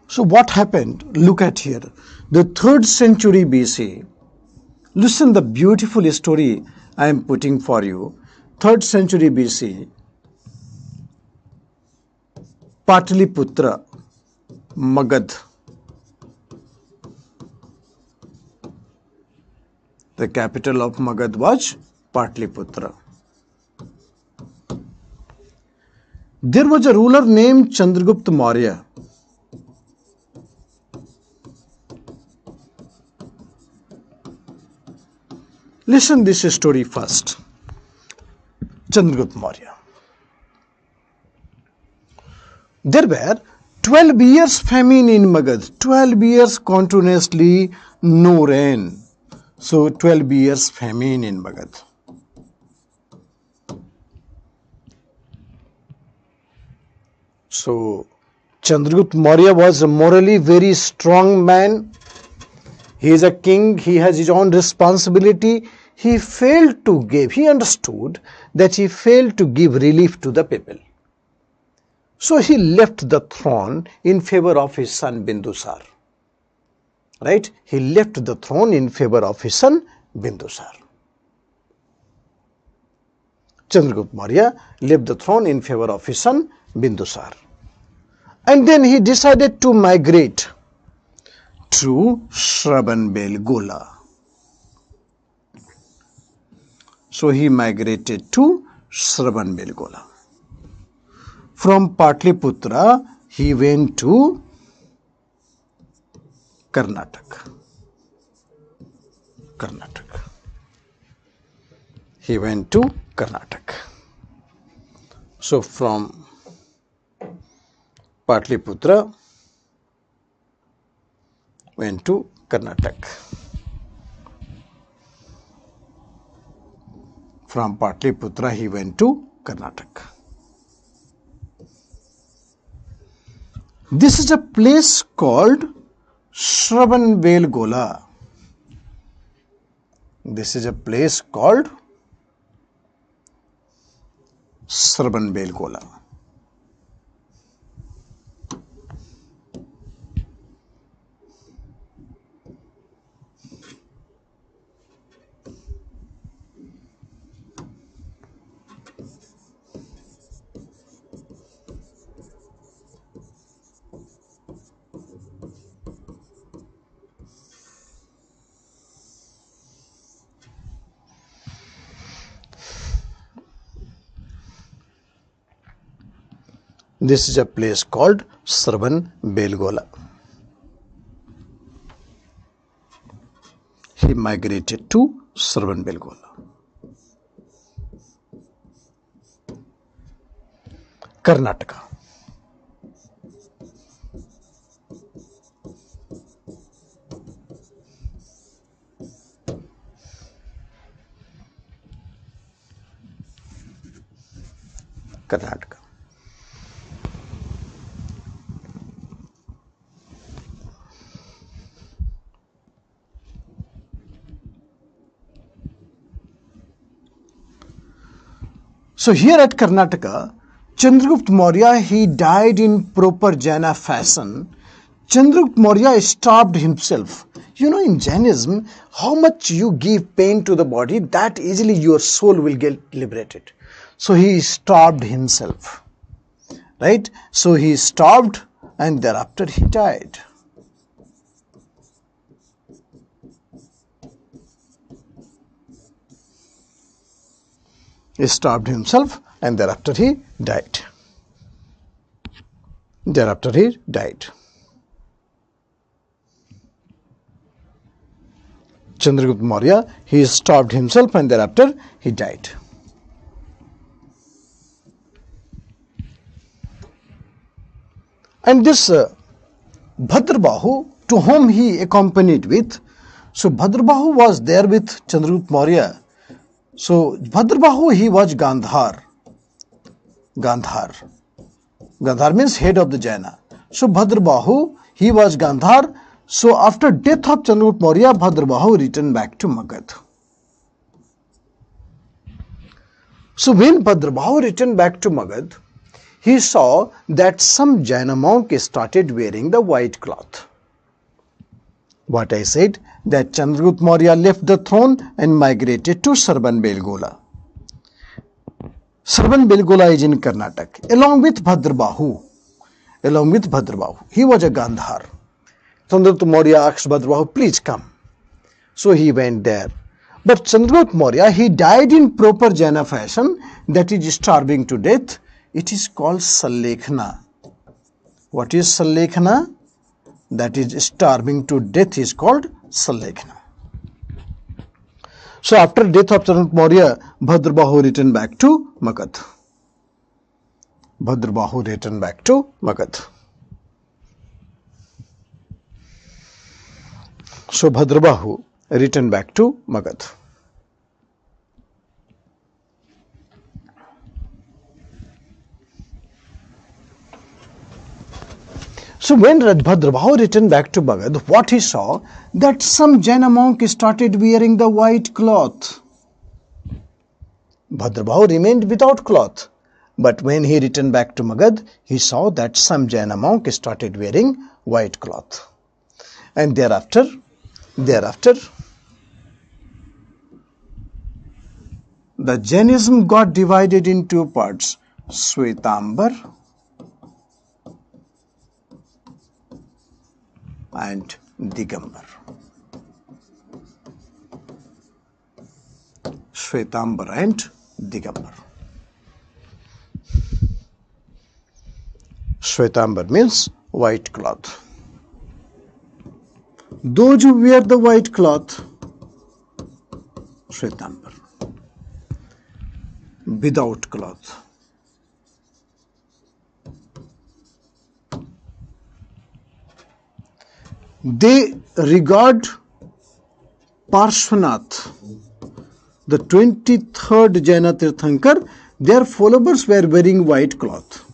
So what happened? Look at here. The 3rd century BC. Listen the beautiful story I am putting for you. 3rd century BC. Pataliputra, Magad. The capital of Magad was Pataliputra. There was a ruler named Chandragupta Maurya. Listen this story first. Chandragupta Maurya. There were 12 years famine in Magad. 12 years continuously no rain. So 12 years famine in Magad. So Chandragupta Maurya was a morally very strong man. He is a king, he has his own responsibility. He failed to give, he understood that he failed to give relief to the people. So he left the throne in favor of his son Bindusar. Right? He left the throne in favor of his son Bindusar. Chandragupta Maurya left the throne in favor of his son Bindusar. And then he decided to migrate to Shravanbelgola. So he migrated to Shravanbelgola. From Pataliputra, he went to Karnataka. He went to Karnataka. So from Pataliputra, went to Karnataka. From Pataliputra, he went to Karnataka. This is a place called Shravanbelgola. This is a place called Shravanbelgola. This is a place called Shravanbelgola. He migrated to Shravanbelgola. Karnataka. Karnataka. So here at Karnataka, Chandragupta Maurya, he died in proper Jaina fashion. Chandragupta Maurya starved himself. You know, in Jainism, how much you give pain to the body, that easily your soul will get liberated. So he starved himself, right? So he starved and thereafter he died. He starved himself and thereafter he died. Thereafter he died. Chandragupta Maurya, he starved himself and thereafter he died. And this Bhadrabahu, to whom he accompanied with, so Bhadrabahu was there with Chandragupta Maurya. So Bhadrabahu, he was Gandhar. Gandhar means head of the Jaina. So Bhadrabahu, he was Gandhar. So after death of Chandragupta Maurya, Bhadrabahu returned back to Magad. So when Bhadrabahu returned back to Magad, he saw that some Jaina monk started wearing the white cloth. What I said, that Chandragupta Maurya left the throne and migrated to Sarban-Belgola. Sarban-Belgola is in Karnataka, along with Bhadrabahu. He was a Gandhar. Chandragupta Maurya asked Bhadrabahu, please come. So he went there. But Chandragupta Maurya, he died in proper Jaina fashion, that is starving to death. It is called Sallekhana. What is Sallekhana? That is starving to death is called Sallekhana. So after death of Chandragupta Maurya, Bhadrabahu returned back to Magad. So Bhadrabahu returned back to Magad. So when Bhadrabahu returned back to Magad, what he saw, that some Jaina monk started wearing the white cloth. Bhadrabahu remained without cloth. But when he returned back to Magad, he saw that some Jaina monk started wearing white cloth. And thereafter, the Jainism got divided in two parts, Shwetambar and Digambar. Shwetambar and Digambar. Shwetambar means white cloth. Those who wear the white cloth, Shwetambar. Without cloth, they regard Parshvanath, the 23rd Jaina Tirthankar. Their followers were wearing white cloth,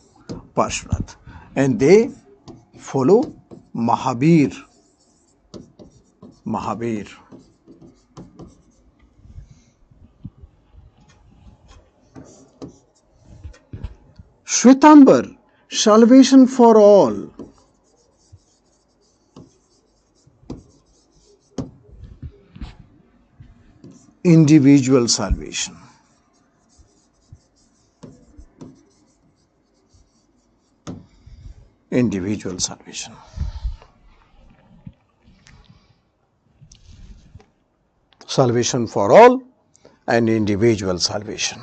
Parshvanath, and they follow Mahabir. Shwetambar, salvation for all. Individual salvation. Individual salvation. Salvation for all and individual salvation.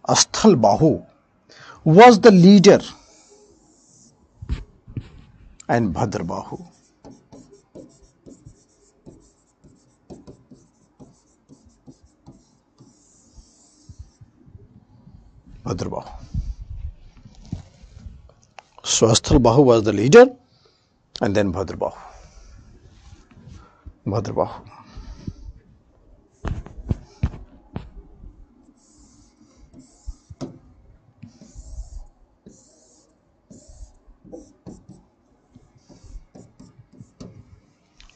Asthalbahu was the leader and Bhadrabahu. So Asthalbahu was the leader and then Bhadrabahu.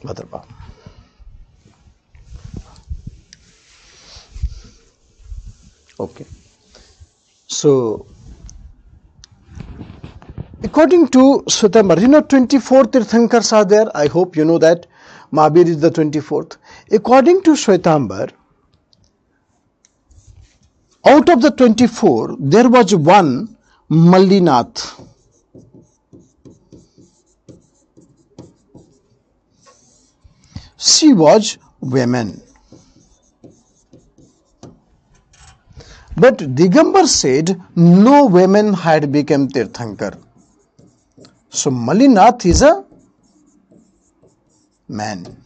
Bhadrava. Okay. So, according to Shwetambar, 24 Tirthankars are there. I hope you know that Mahabir is the 24th. According to Shwetambar, out of the 24, there was one Mallinath. She was woman. But Digambar said no women had become Tirthankar. So Mallinath is a man.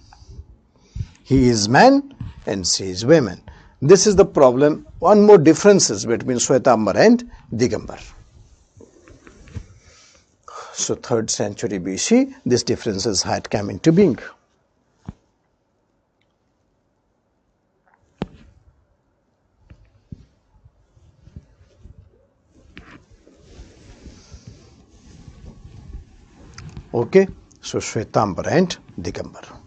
He is man and she is woman. This is the problem. One more differences between Shwetambar and Digambar. So 3rd century BC, these differences had come into being. Okay, so Shwetambar and Digambar.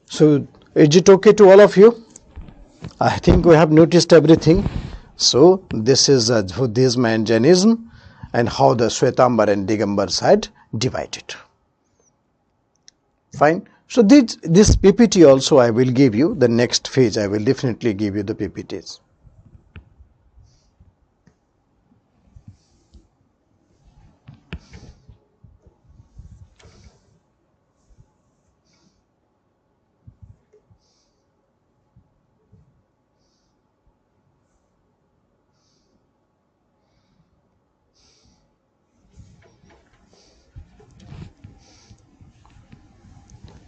So is it okay to all of you? I think we have noticed everything. So this is Buddhism and Jainism and how the Shwetambar and Digambars had divided. Fine. So this PPT also I will give you. The next phase I will definitely give you the PPTs.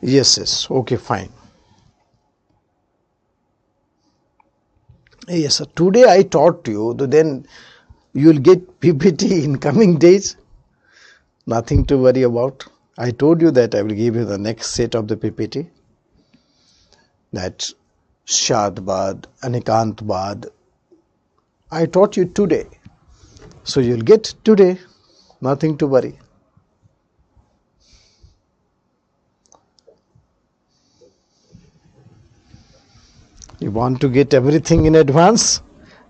Yes, okay, fine. Yes, sir. Today I taught you, then you will get PPT in coming days. Nothing to worry about. I told you that I will give you the next set of the PPT. That Shadbad, Anikantbad. I taught you today. So you will get today. Nothing to worry. You want to get everything in advance,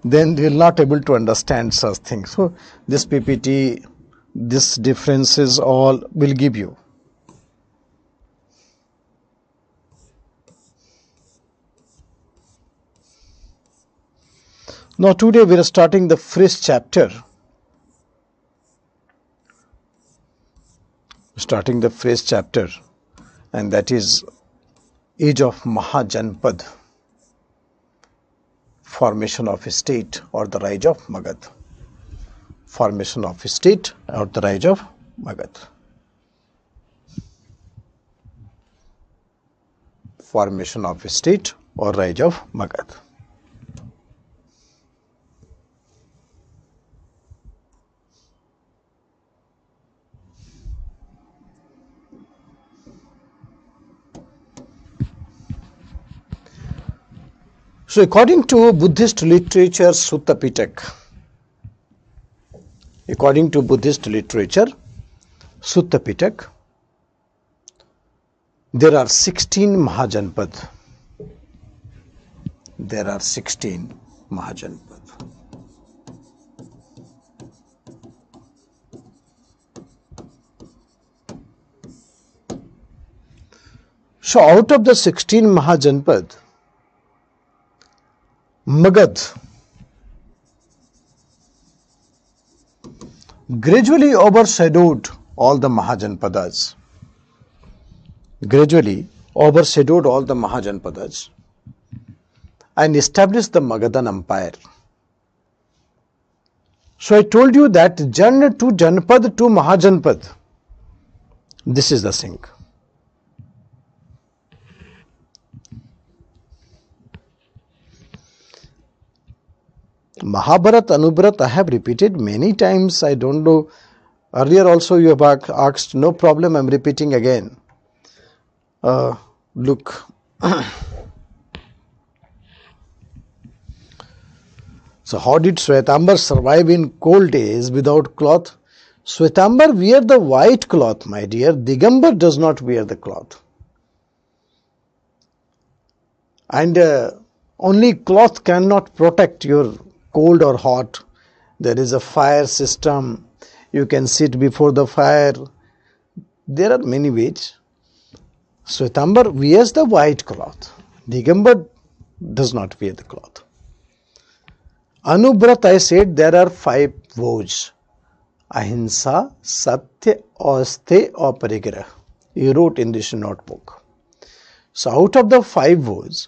then you will not able to understand such things. So this PPT, this differences all will give you. Now today we are starting the fresh chapter. Starting the fresh chapter, and that is age of Mahajanpad. Formation of a state or the rise of Magad. Formation of a state or the rise of Magad. Formation of a state or rise of Magad. So according to Buddhist literature Sutta Pitaka, according to Buddhist literature Sutta Pitaka, there are 16 Mahajanpad. There are 16 Mahajanpad. So out of the 16 Mahajanpad, Magad gradually overshadowed all the Mahajanpadas. Gradually overshadowed all the Mahajanpadas and established the Magadhan Empire. So I told you that Jan to Janpad to Mahajanpad, this is the thing. Mahabharat, Anubharat, I have repeated many times. I don't know. Earlier also you have asked, no problem, I am repeating again. Look. So how did Shwetambar survive in cold days without cloth? Shwetambar wear the white cloth, my dear. Digambar does not wear the cloth. And only cloth cannot protect your cold or hot. There is a fire system. You can sit before the fire. There are many ways. Shwetambar wears the white cloth. Digambar does not wear the cloth. Anubharat, I said there are 5 vows. Ahimsa, Satya, Aste, Aparigraha. You wrote in this notebook. So out of the 5 vows,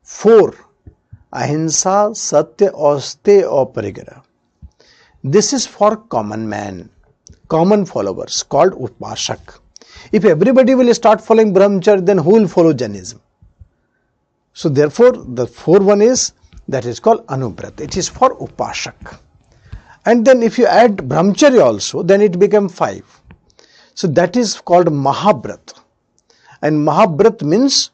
4, Ahimsa, Satya, Aste, Aparigraha. This is for common man, common followers called Upashak. If everybody will start following Brahmacharya, then who will follow Jainism? So therefore, the 4 one is, that is called Anubharat. It is for Upashak. And then if you add Brahmacharya also, then it becomes 5. So that is called Mahabharat. And Mahabharat means,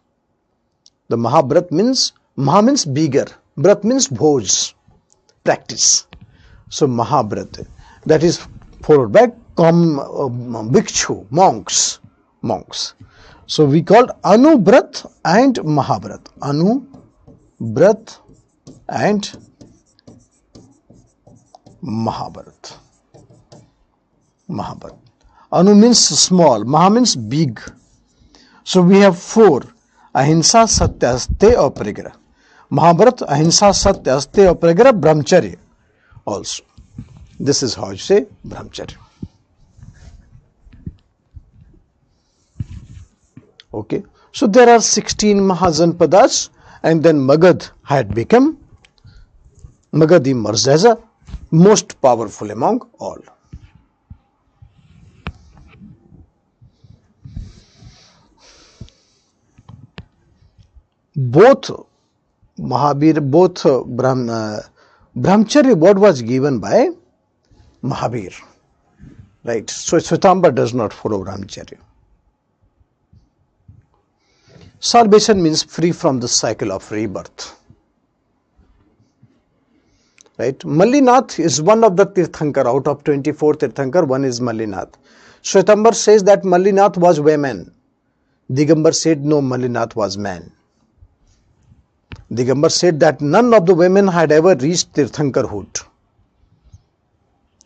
Maha means bigger, Bharat means bhoj, practice. So Mahabharat, that is followed by Bhikshu, monks. So we called Anubharat and Mahabharat. Anubharat and Mahabharat. Anu means small, Maha means big. So we have 4. Ahimsa, Satya, Aste, Aparigraha. Mahabharat, Ahimsa, Satya, Aste, Aparigraha, Brahmacharya also. This is how you say Brahmacharya. Okay. So there are 16 Mahajanpadas, and then Magad had become, Magad emerged as a most powerful among all. Both Brahmacharya what was given by Mahabir, right? So Shwetambar does not follow Brahmacharya. Salvation means free from the cycle of rebirth. Right? Mallinath is one of the Tirthankar. Out of 24 Tirthankar, one is Mallinath. Shwetambar says that Mallinath was woman. Digambar said no, Mallinath was man. Digambar said that none of the women had ever reached Tirthankarhood.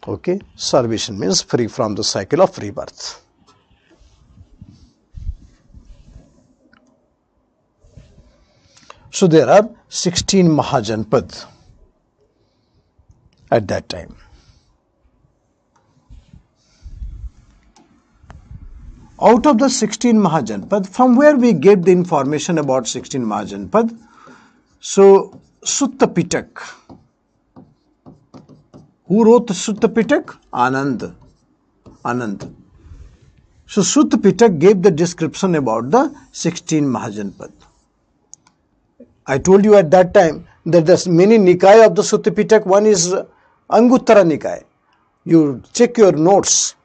Okay, salvation means free from the cycle of rebirth. So there are 16 Mahajanpad at that time. Out of the 16 Mahajanpad, from where we get the information about 16 Mahajanpad? So Sutta Pitak. Who wrote Sutta Pitak? Anand. So Sutta Pitak gave the description about the 16 Mahajanpad. I told you at that time that there's many Nikaya of the Sutta Pitak. One is Anguttara Nikaya. You check your notes,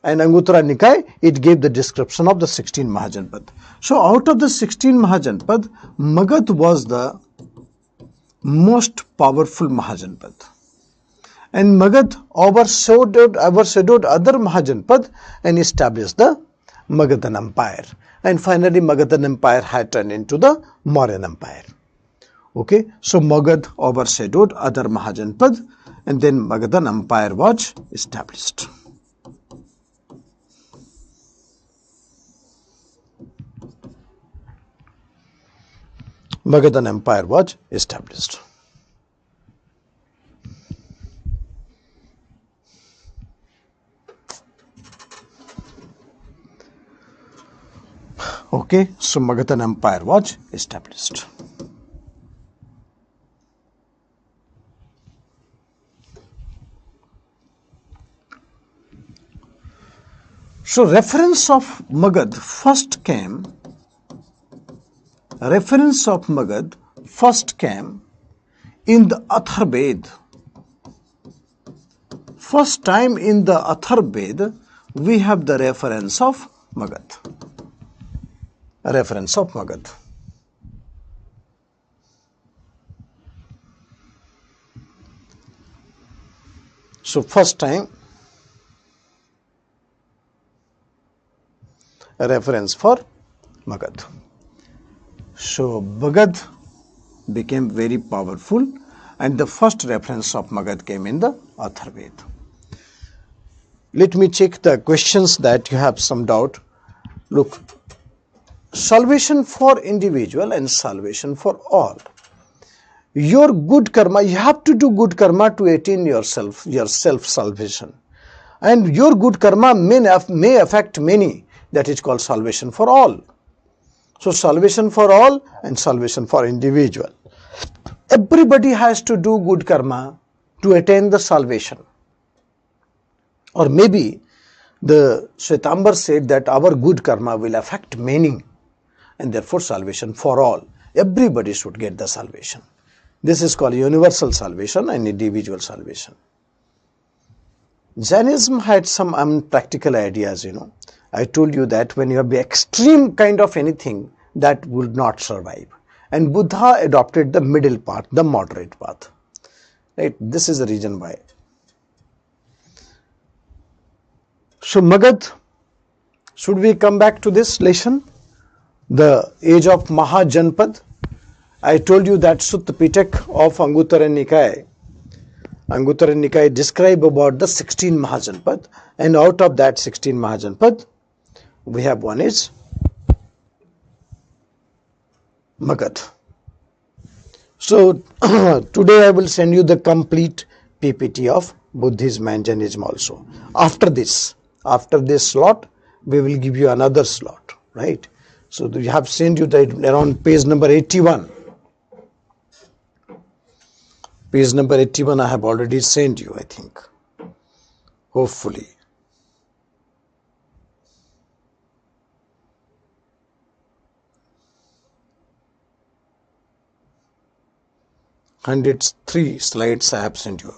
and Anguttara Nikaya, it gave the description of the 16 Mahajanpad. So out of the 16 Mahajanpad, Magad was the most powerful Mahajanpad. And Magad overshadowed other Mahajanpad and established the Magadhan Empire. And finally Magadhan Empire had turned into the Mauryan Empire. Okay, so Magad overshadowed other Mahajanpad, and then Magadhan Empire was established. Magadhan Empire was established. Okay, so Magadhan Empire was established. So reference of Magad first came in the Atharvaved. first time in the Atharvaveda we have the reference of Magad. A reference of Magad. So first time a reference for Magad. So Magad became very powerful, and the first reference of Magad came in the Atharvaveda. Let me check the questions that you have some doubt. Look, salvation for individual and salvation for all. Your good karma, you have to do good karma to attain your self-salvation. And your good karma may affect many. That is called salvation for all. So salvation for all and salvation for individual. Everybody has to do good karma to attain the salvation. Or maybe the Shwetambar said that our good karma will affect many, and therefore salvation for all. Everybody should get the salvation. This is called universal salvation and individual salvation. Jainism had some unpractical ideas, I told you that when you have the extreme kind of anything, that would not survive. And Buddha adopted the middle path, the moderate path. Right? This is the reason why. So Magad, should we come back to this lesson? The age of Mahajanpad. I told you that Sutta Pitak of Anguttara Nikaya describe about the 16 Mahajanpad, and out of that 16 Mahajanpad, we have one is Magad. So today I will send you the complete PPT of Buddhism and Jainism also. After this slot, we will give you another slot, right? So we have sent you that around page number 81. Page number 81 I have already sent you, I think. Hopefully. Slides I have sent you.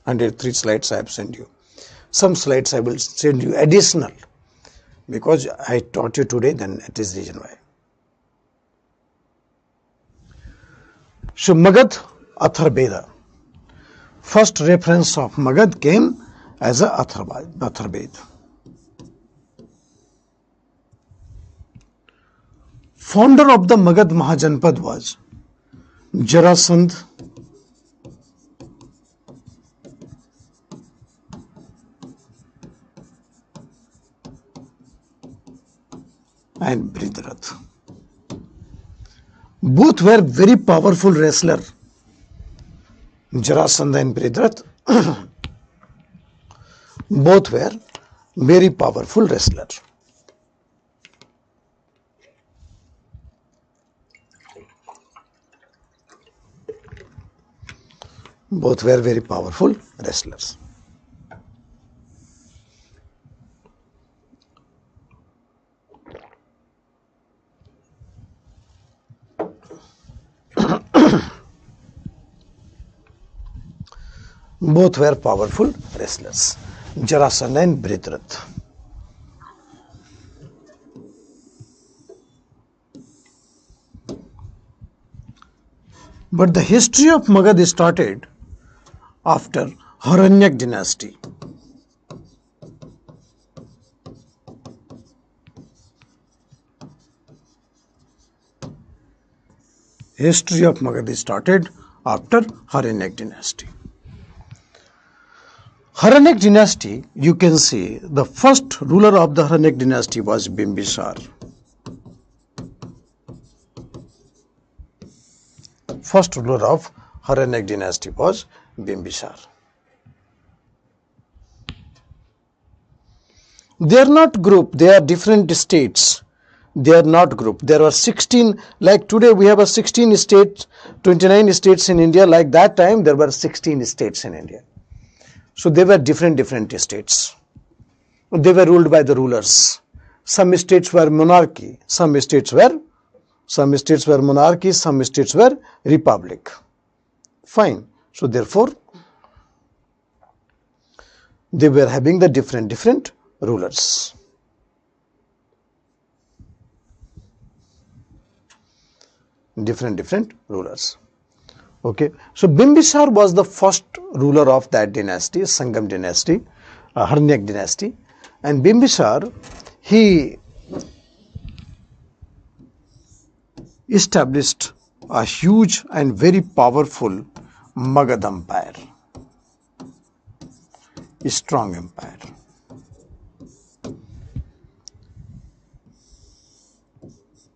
103 slides I have sent you. Some slides I will send you additional, because I taught you today, then it is the reason why. So Magad, Atharvaveda. First reference of Magad came as a Atharvaveda. Founder of the Magad Mahajanpad was Jarasandh and Bridarath. Both were very powerful wrestlers. Jarasandha and Bridarath both were very powerful wrestlers. Both were very powerful wrestlers. Both were powerful wrestlers, Jarasandha and Bridarath. But the history of Magad started after Haranyak dynasty. History of Magad started after Haranyak dynasty. Haranyak dynasty, you can see the first ruler of the Haranyak dynasty was Bimbisar. First ruler of Haranyak dynasty was Bimbisar. They are not grouped, they are different states. They are not grouped. There are 16, like today we have a 16 states, 29 states in India. Like that time there were 16 states in India. So they were different states. They were ruled by the rulers. Some states were monarchy, some states were monarchy, some states were republic. Fine. So therefore, they were having the different rulers. Different rulers. Okay, so Bimbisar was the first ruler of that dynasty, Sangam dynasty, Harnyak dynasty, and Bimbisar, he established a huge and very powerful Magad empire, a strong empire.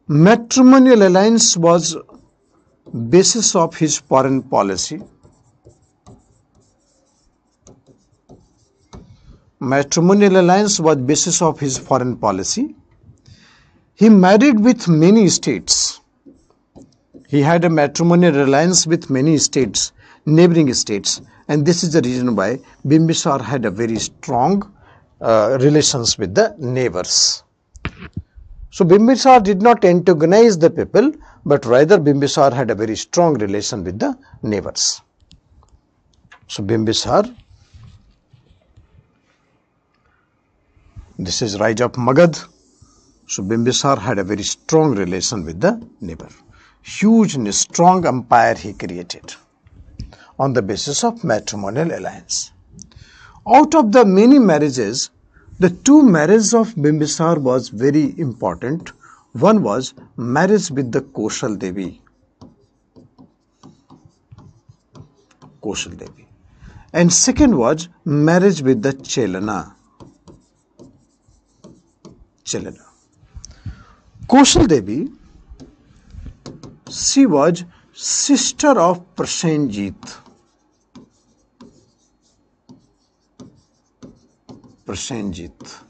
Matrimonial alliance was basis of his foreign policy. Matrimonial alliance was basis of his foreign policy. He married with many states. He had a matrimonial alliance with many states, neighboring states, and this is the reason why Bimbisar had a very strong relations with the neighbors. So Bimbisar did not antagonize the people, but rather Bimbisar had a very strong relation with the neighbors. So Bimbisar, this is rise of Magad. So Bimbisar had a very strong relation with the neighbor. Huge and strong empire he created on the basis of matrimonial alliance. Out of the many marriages, the two marriages of Bimbisar was very important. One was marriage with the Koshal Devi. Koshal Devi. And second was marriage with the Chelana. Chelana. Koshal Devi, she was sister of Prasenjit. Prasenjit.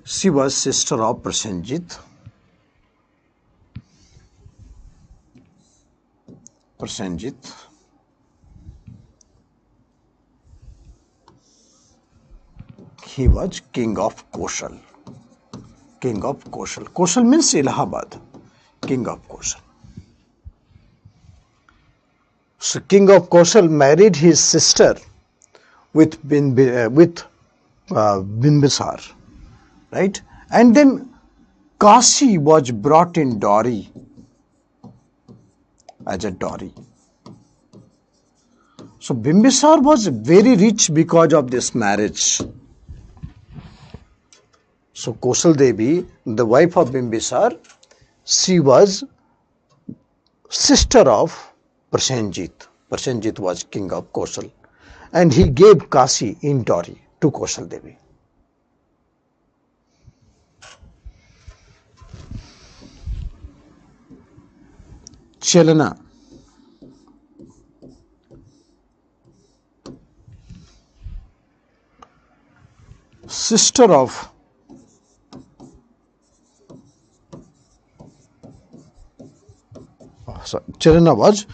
She was sister of Prasenjit. Prasenjit. He was king of Koshal. King of Koshal. Koshal means Allahabad. King of Koshal. So king of Koshal married his sister with Bimbisar, right? And then Kashi was brought in dowry, as a dowry. So Bimbisar was very rich because of this marriage. So Koshal Devi, the wife of Bimbisar, she was sister of Prasenjit. Prasenjit was king of Koshal, and he gave Kashi in dowry to Koshal Devi. Chelana. Sister of Chelana was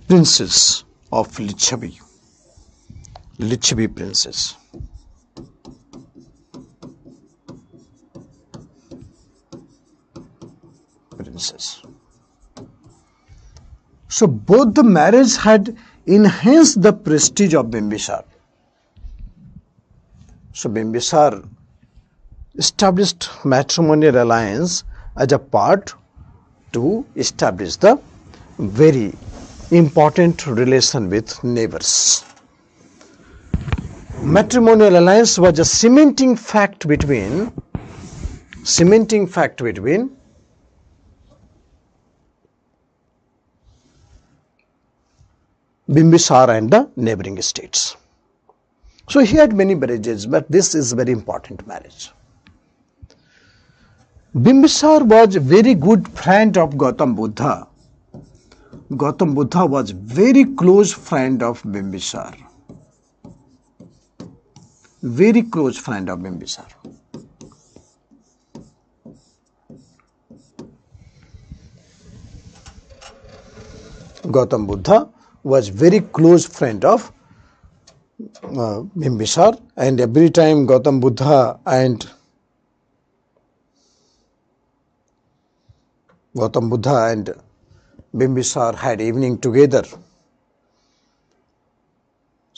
princess of Lichavi. Lichavi princess. Princess. So both the marriage had enhanced the prestige of Bimbisar. So Bimbisar established matrimonial alliance as a part to establish the very important relation with neighbors. Matrimonial alliance was a cementing fact between Bimbisar and the neighboring states. So he had many marriages, but this is very important marriage. Bimbisar was a very good friend of Gautam Buddha. Gautam Buddha was very close friend of Bimbisar. Very close friend of Bimbisar. Gautam Buddha was very close friend of Bimbisar, and every time Gautam Buddha and Bimbisar had evening together,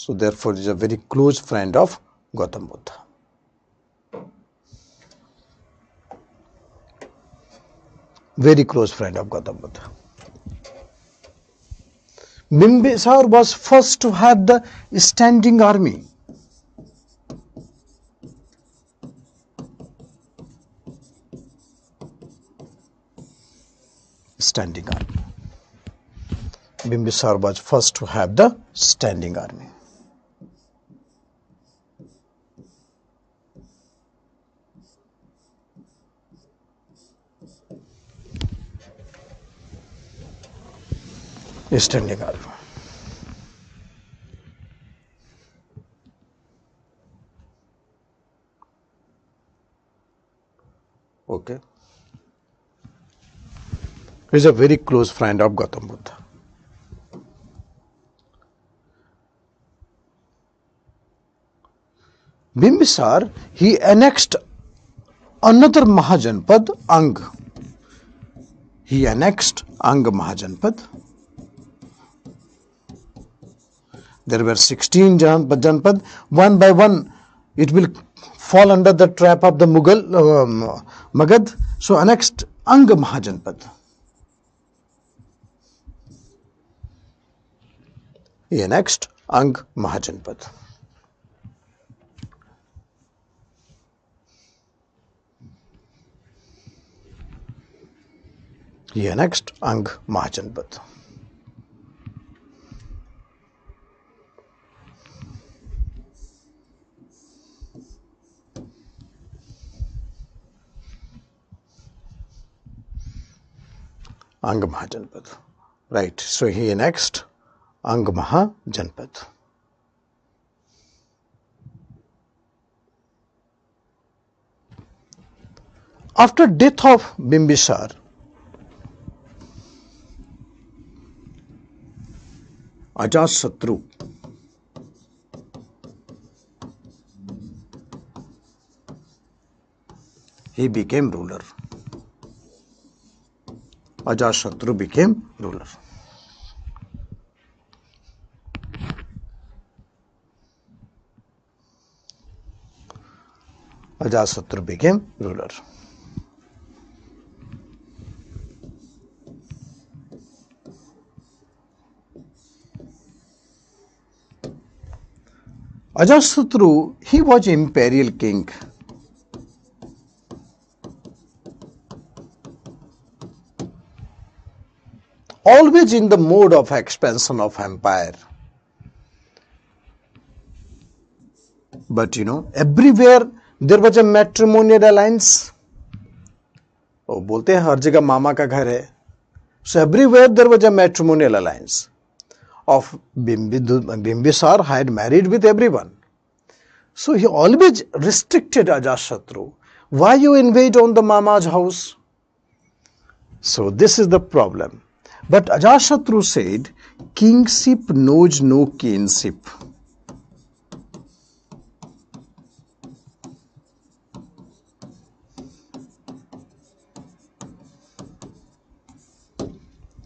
So therefore, he is a very close friend of Gautam Buddha. Very close friend of Gautam Buddha. Bimbisar was first to have the standing army. Standing army. Bimbisar was first to have the standing army. Standing army. Okay. He is a very close friend of Gautam Buddha. Bimbisar, he annexed another Mahajanpad, Ang. He annexed Ang Mahajanpad. There were 16 Janpad. One by one, it will fall under the trap of the Mughal, Magad. So annexed Ang Mahajanpad. He annexed Ang Mahajanpad. He annexed Ang Mahajanpad. Ang Mahajanpad. Right. So he annexed Ang Mahajanpad. After death of Bimbisar, Ajasatru he became ruler. Ajasatru became ruler. Ajasatru became ruler. Ajasatru, he was imperial king. Always in the mode of expansion of empire. But everywhere there was a matrimonial alliance. वो बोलते हैं हर जगह मामा का घर है. So everywhere there was a matrimonial alliance. Of Bimbisar had married with everyone. So he always restricted Ajasatru. Why you invade on the Mama's house? So this is the problem. But Ajasatru said, kingship knows no kinship.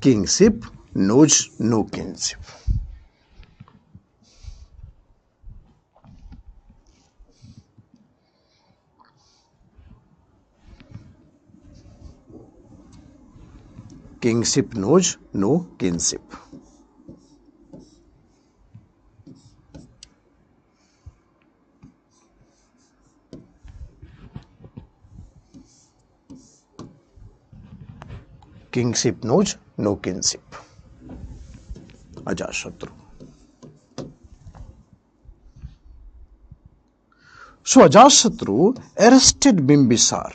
Kingship knows no kinship. Kingship knows no kinship. Kingship knows no kinship. Ajasatru. So Ajasatru arrested Bimbisar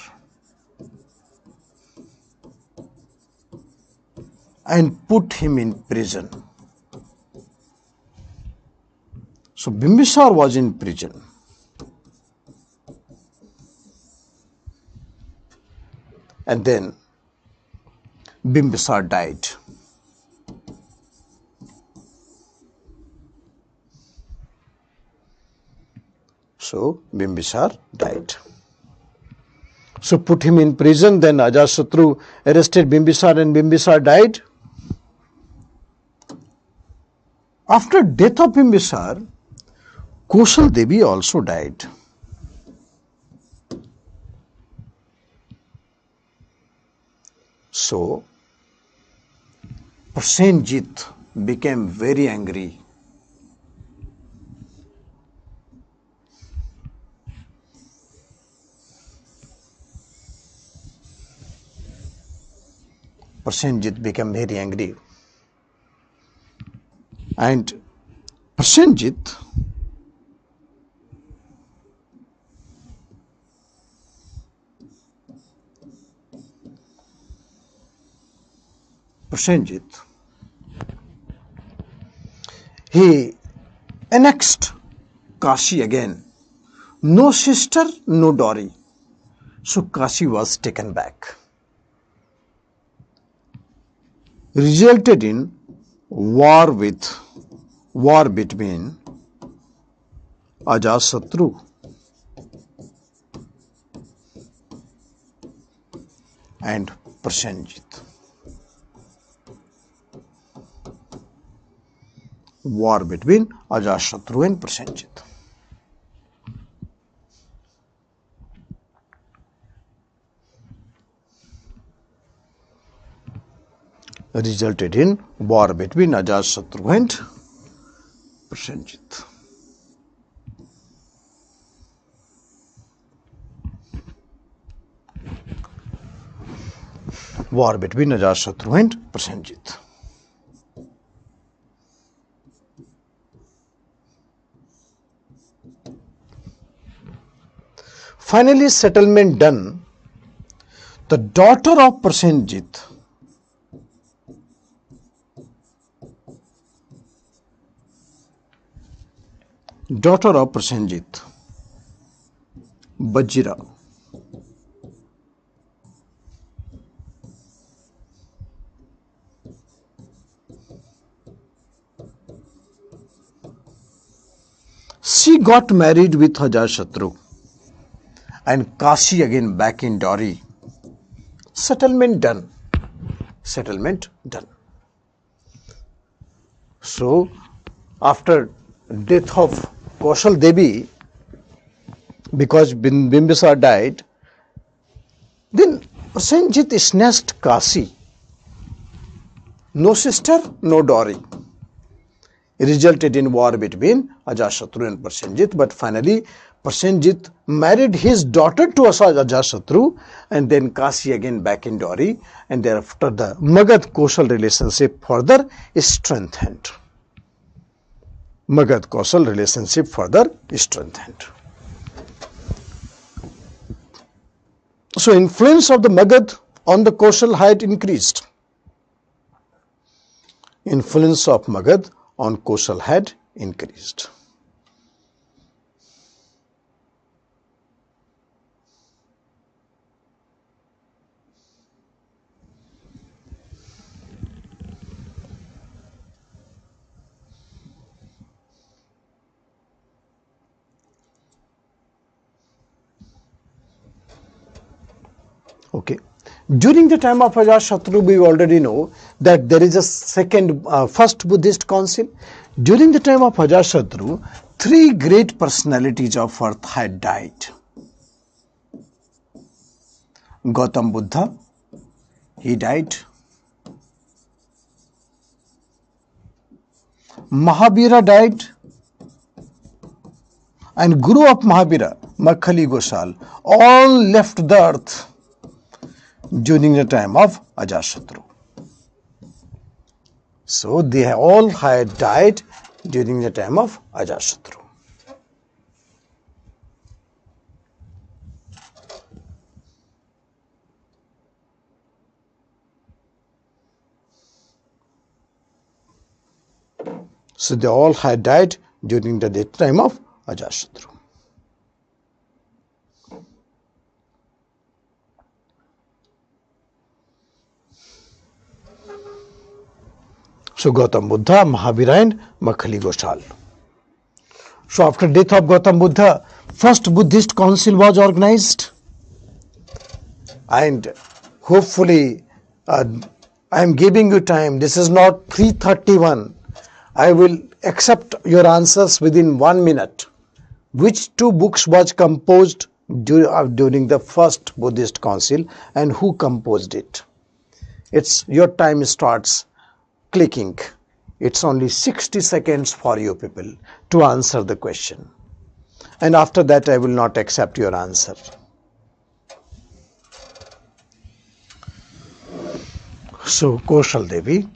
and put him in prison. So Bimbisar was in prison. And then Bimbisar died. So Bimbisar died. So put him in prison, then Ajasatru arrested Bimbisar and Bimbisar died. After death of Bimbisar, Koshal Devi also died. So Prasenjit became very angry. Prasenjit became very angry. And Prasenjit he annexed Kashi again. No sister, no dowry. So Kashi was taken back. Resulted in war between Ajasatru and Prasenjit. War between Ajasatru and Prasenjit. Resulted in war between Ajasatru and Prasenjit. War between Ajasatru and Prasenjit. Finally, settlement done. The daughter of Prasenjit Bajira, she got married with Ajasatru and Kashi again back in dowry. Settlement done. So after death of Koshal Devi, because Bimbisara died, then Prasenjit snatched Kashi. No sister, no dowry. It resulted in war between Ajasatru and Prasenjit, but finally Prasenjit married his daughter to Ajasatru and then Kashi again back in dowry, and thereafter the Magad-Koshal relationship further strengthened. Magad-Koshal relationship further strengthened. So influence of the Magad on the Koshal had increased. Influence of Magad on Koshal had increased. Okay. During the time of Ajasatru, we already know that there is a first Buddhist council. During the time of Ajasatru, three great personalities of earth had died. Gautam Buddha, he died. Mahavira died. And Guru of Mahavira, Makhali Ghoshal, all left the earth during the time of Ajasatru. So they all had died during the time of Ajasatru. So they all had died during the death time of Ajasatru. So Gautam Buddha, Mahavira and Makhali Ghoshal. So after death of Gautam Buddha, first Buddhist council was organized, and hopefully I am giving you time. This is not 3:31. I will accept your answers within 1 minute. Which two books was composed during the first Buddhist council, and who composed it? It's your time starts clicking. It's only 60 seconds for you people to answer the question. And after that, I will not accept your answer. So, Kaushal Devi,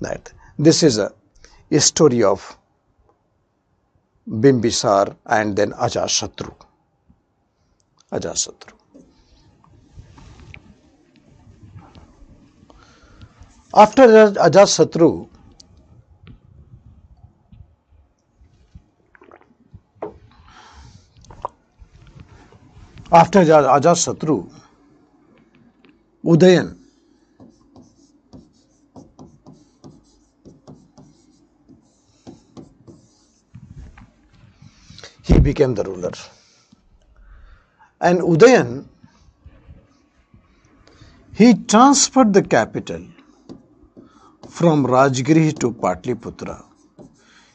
that this is a story of Bimbisar and then Ajatashatru. Ajatashatru. After Ajatashatru, Udayan, he became the ruler. And Udayan, he transferred the capital from Rajgiri to Patliputra.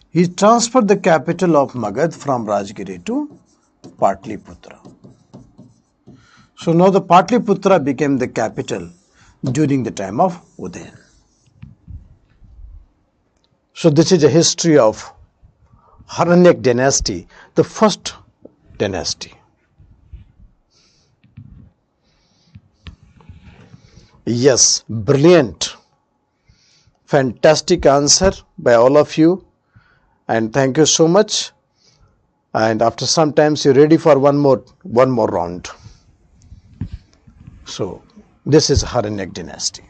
He transferred the capital of Magad from Rajgiri to Patliputra. So now the Patliputra became the capital during the time of Udayan. So this is a history of Haranyak dynasty, the first dynasty. Yes, brilliant. Fantastic answer by all of you, and thank you so much. And after some time, you're ready for one more round. So this is Haranyak dynasty.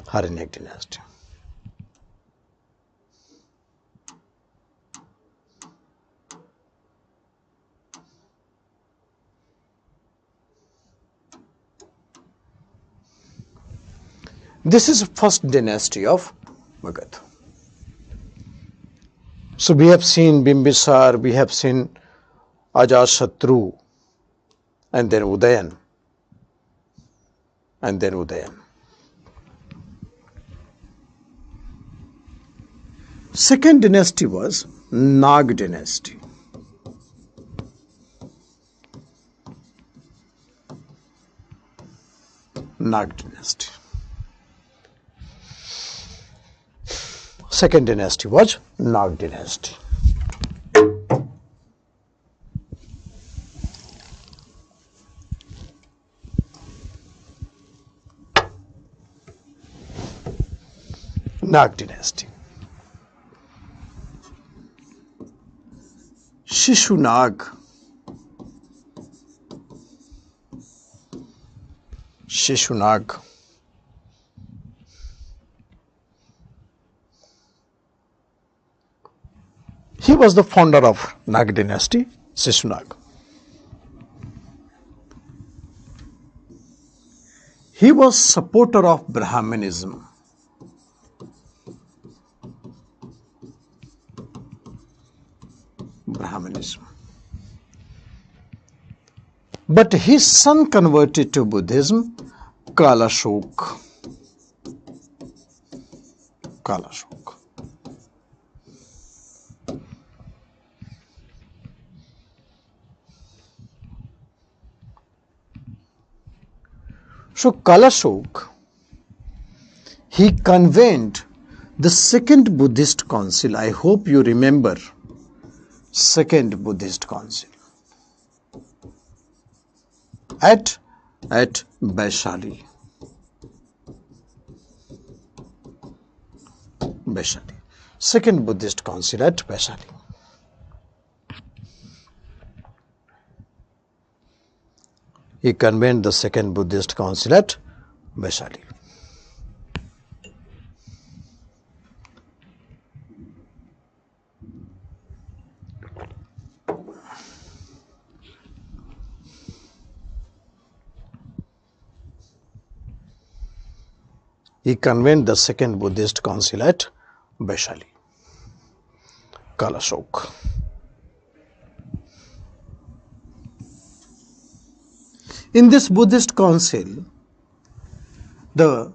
Haranyak dynasty. This is the first dynasty of Magad. So we have seen Bimbisar, we have seen Ajatashatru, and then Udayan, and then Udayan. Second dynasty was Nag dynasty. Nag dynasty. Second dynasty was Nag dynasty. Nag dynasty. Shishunag. Shishunag. He was the founder of Nag dynasty, Shishunag. He was supporter of Brahmanism. But his son converted to Buddhism, Kalashok. Kalashok. So Kalashok, he convened the second Buddhist council. I hope you remember second Buddhist council at Vaishali. Vaishali. Second Buddhist council at Vaishali. He convened the second Buddhist council at Vaishali. He convened the second Buddhist council at Vaishali. Kalashok. In this Buddhist council, the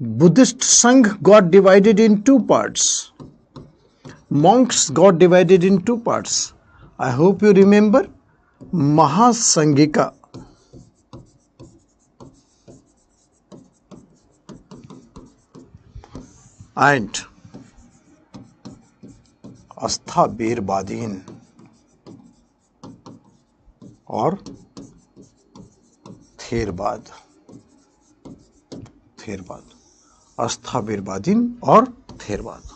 Buddhist Sangh got divided in two parts. Monks got divided in two parts. I hope you remember Mahasangika and Asthabirwadin or Theravada. Asthabirwadin or Theravada.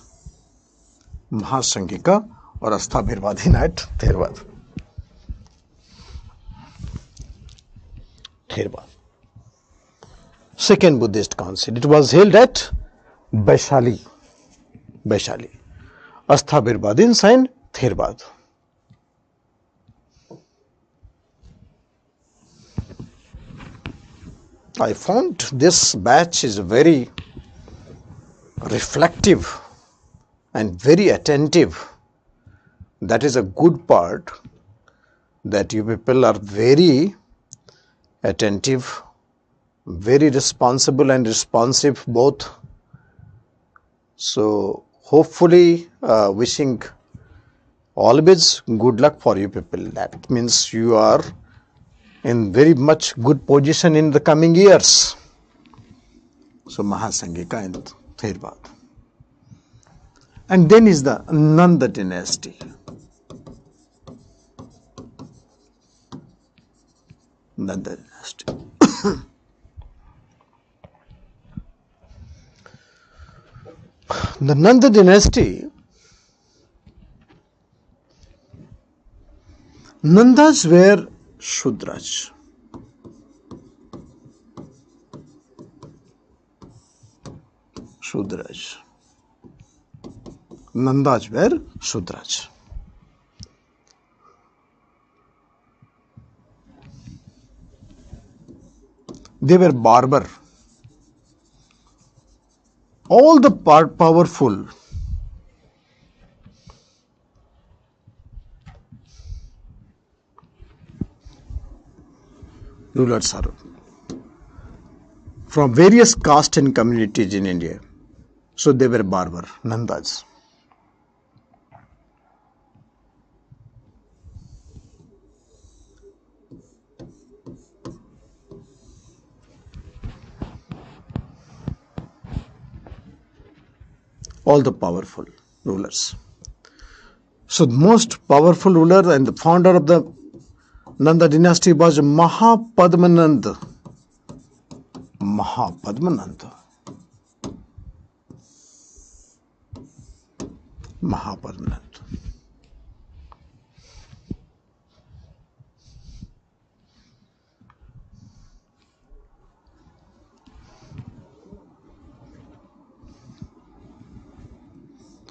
Mahasangika or Asthabirwadin at Theravada. Second Buddhist council. It was held at Vaishali. Asthabirwadin and Theravada. I found this batch is very reflective and very attentive. That is a good part, that you people are very attentive, very responsible and responsive both. So hopefully wishing always good luck for you people. That means you are in very much good position in the coming years. So Mahasangika and Theravada. And then is the Nanda dynasty. Nanda dynasty. The Nanda dynasty, Nandas were Shudras. Nandas were Shudras. They were barbar. All the powerful rulers are from various castes and communities in India. So they were barbar, Nandas. All the powerful rulers. So the most powerful ruler and the founder of the Nanda dynasty was Mahapadmanand. Mahapadmanand.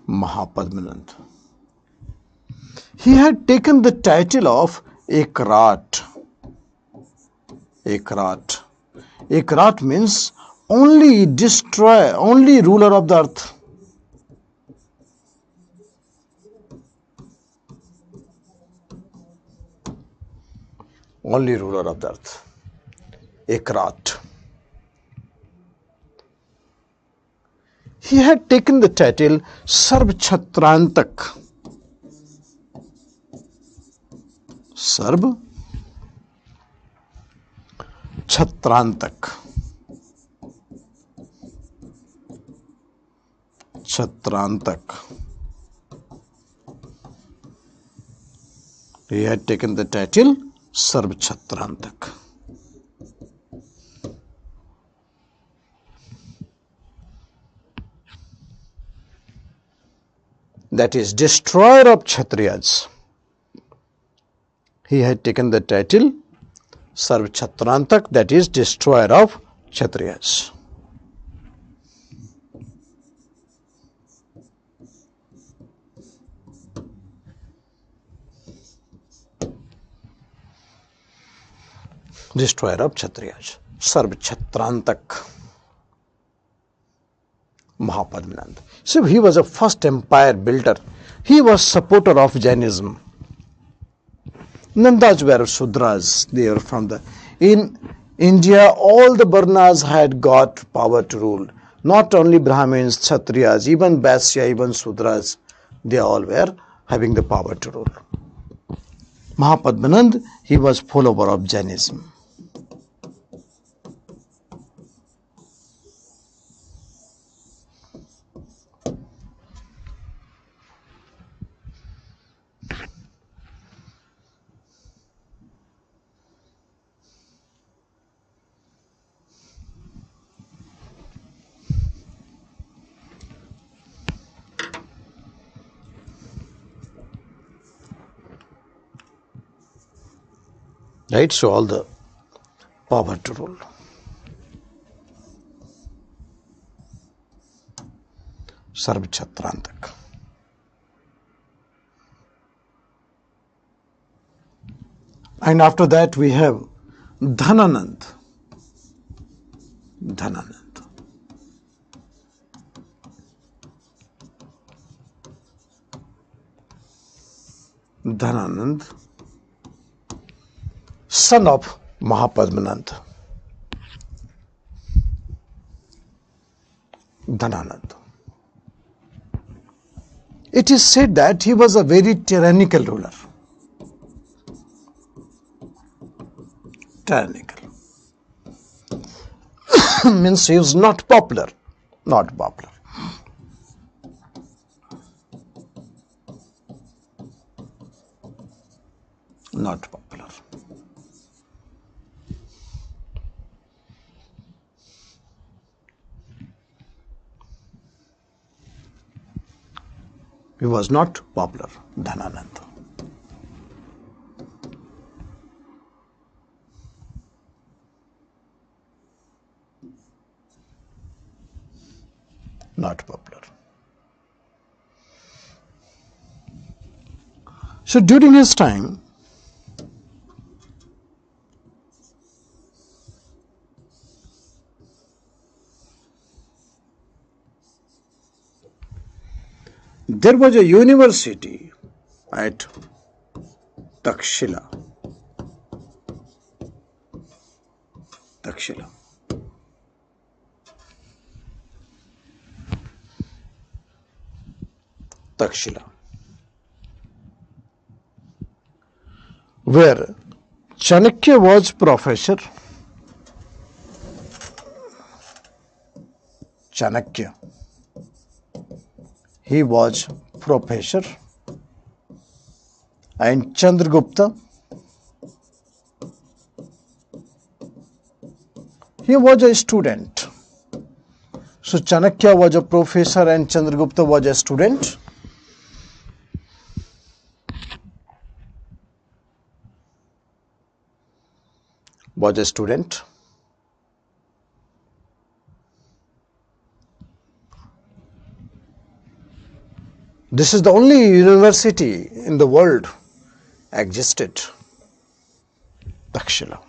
Mahapadmanand. He had taken the title of Ekrat. Ekrat means only destroyer, only ruler of the earth. Only ruler of the earth. Ekrat. He had taken the title Sarv Chhatrantak. Sarv Chhatrantak. He had taken the title Sarv Chhatrantak. That is, destroyer of Kshatriyas. He had taken the title Sarv Chhatrantak, that is, destroyer of Kshatriyas. Destroyer of Kshatriyas. Sarv Chhatrantak. Mahapadmanand. So he was a first empire builder. He was supporter of Jainism. Nandas were Sudras. They were from the... In India, all the Varnas had got power to rule. Not only Brahmins, Kshatriyas, even Vaisya, even Sudras, they all were having the power to rule. Mahapadmanand, he was follower of Jainism. Right, so all the power to rule. Sarvachhatrantak. And after that we have Dhananand. Dhananand. Dhananand, son of Mahapadmanand. Dhananand. It is said that he was a very tyrannical ruler. Tyrannical. Means he was not popular. Not popular. Not popular. He was not popular, Dhananand. Not popular. So during his time, there was a university at Takshila. Takshila. Takshila. Where Chanakya was professor. Chanakya. He was professor, and Chandragupta, he was a student. So Chanakya was a professor and Chandragupta was a student. Was a student. This is the only university in the world existed. Takshila.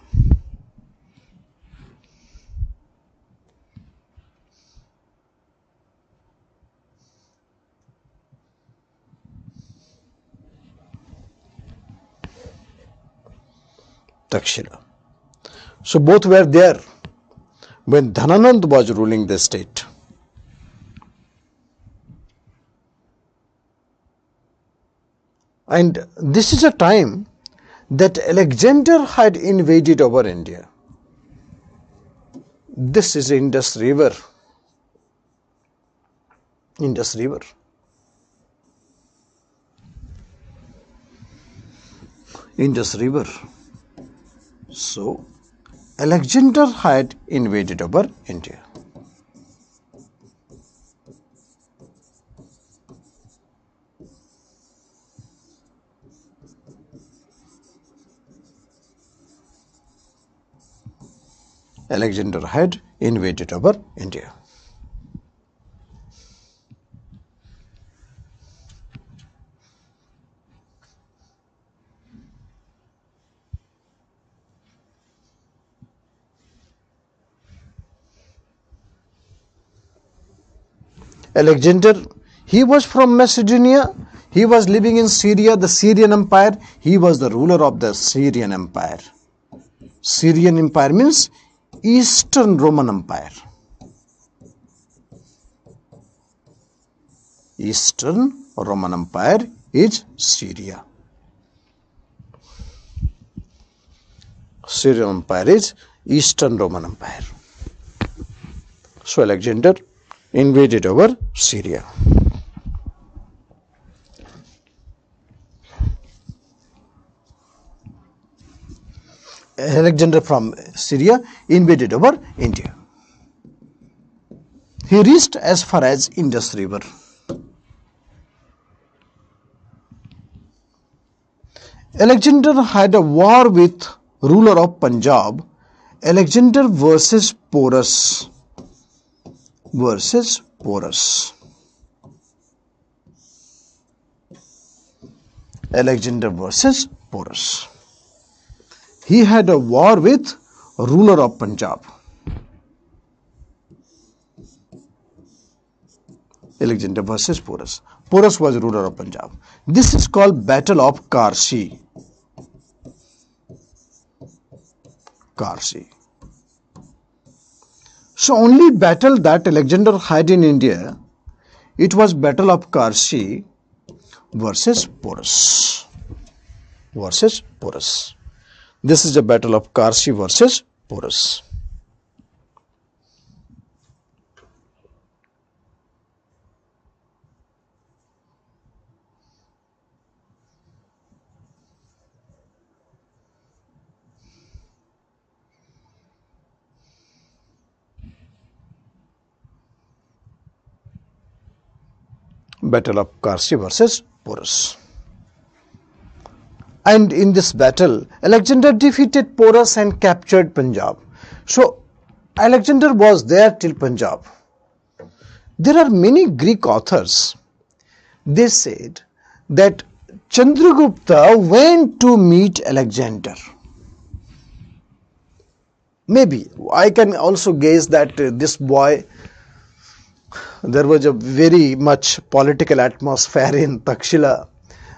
Takshila. So both were there when Dhananand was ruling the state. And this is a time that Alexander had invaded over India. This is Indus River. Indus River. Indus River. So Alexander had invaded over India. Alexander had invaded over India. Alexander, he was from Macedonia. He was living in Syria, the Syrian Empire. He was the ruler of the Syrian Empire. Syrian Empire means Eastern Roman Empire. Eastern Roman Empire is Syria. Syrian Empire is Eastern Roman Empire. So Alexander invaded over Syria. Alexander from Syria invaded over India. He reached as far as Indus River. Alexander had a war with ruler of Punjab, Alexander versus Porus. Alexander versus Porus. He had a war with ruler of Punjab. Alexander versus Porus. Porus was ruler of Punjab. This is called Battle of Karshi. So only battle that Alexander had in India, it was Battle of Karshi versus Porus. This is the Battle of Karshi versus Porus. Battle of Karshi versus Porus. And in this battle, Alexander defeated Porus and captured Punjab. So Alexander was there till Punjab. There are many Greek authors. They said that Chandragupta went to meet Alexander. Maybe I can also guess that this boy, there was a very much political atmosphere in Takshila.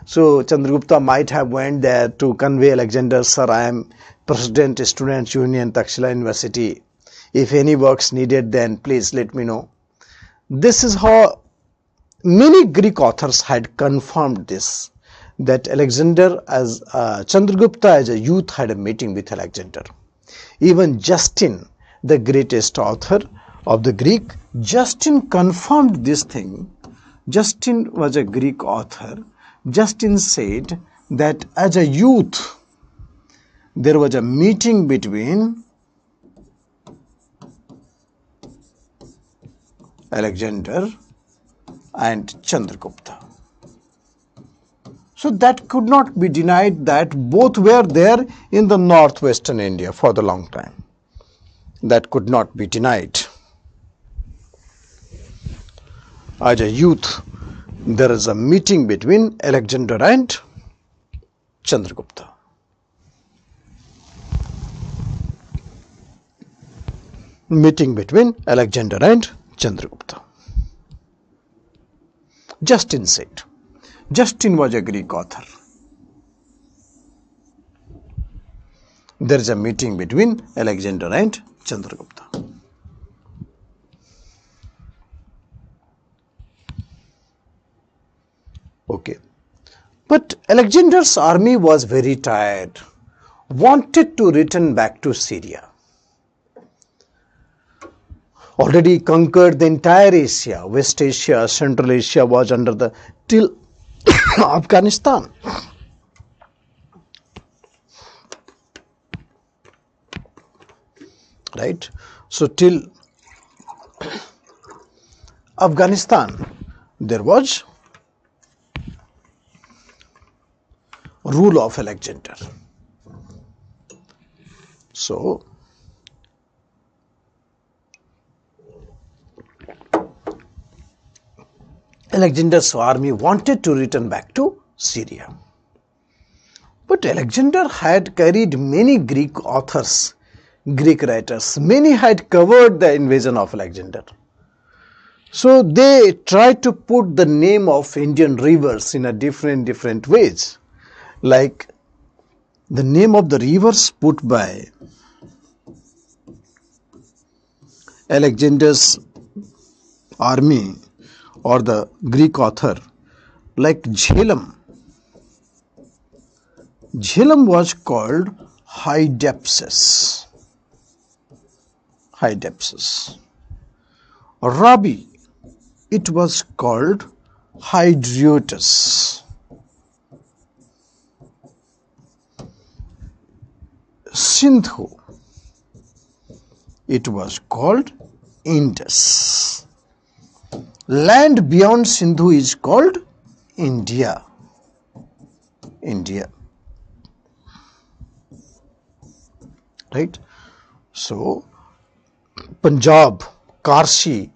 So Chandragupta might have went there to convey Alexander, sir, I am President Students Union, Takshila University. If any works needed, then please let me know. This is how many Greek authors had confirmed this, that Alexander as Chandragupta as a youth had a meeting with Alexander. Even Justin, the greatest author of the Greek, Justin confirmed this thing. Justin was a Greek author. Justin said that as a youth, there was a meeting between Alexander and Chandragupta. So that could not be denied that both were there in the northwestern India for the long time. That could not be denied. As a youth, there is a meeting between Alexander and Chandragupta. Meeting between Alexander and Chandragupta. Justin said. Justin was a Greek author. There is a meeting between Alexander and Chandragupta. Okay. But Alexander's army was very tired, wanted to return back to Syria. Already conquered the entire Asia, West Asia, Central Asia was under the till Afghanistan. Right? So till Afghanistan, there was rule of Alexander. So Alexander's army wanted to return back to Syria. But Alexander had carried many Greek authors, Greek writers. Many had covered the invasion of Alexander. So they try to put the name of Indian rivers in a different ways. Like the name of the rivers put by Alexander's army or the Greek author, like Jhelum. Jhelum was called Hydaspes. Hydaspes. Rabi, it was called Hydroetus. Sindhu, it was called Indus. Land beyond Sindhu is called India. India. Right? So, Punjab, Karshi,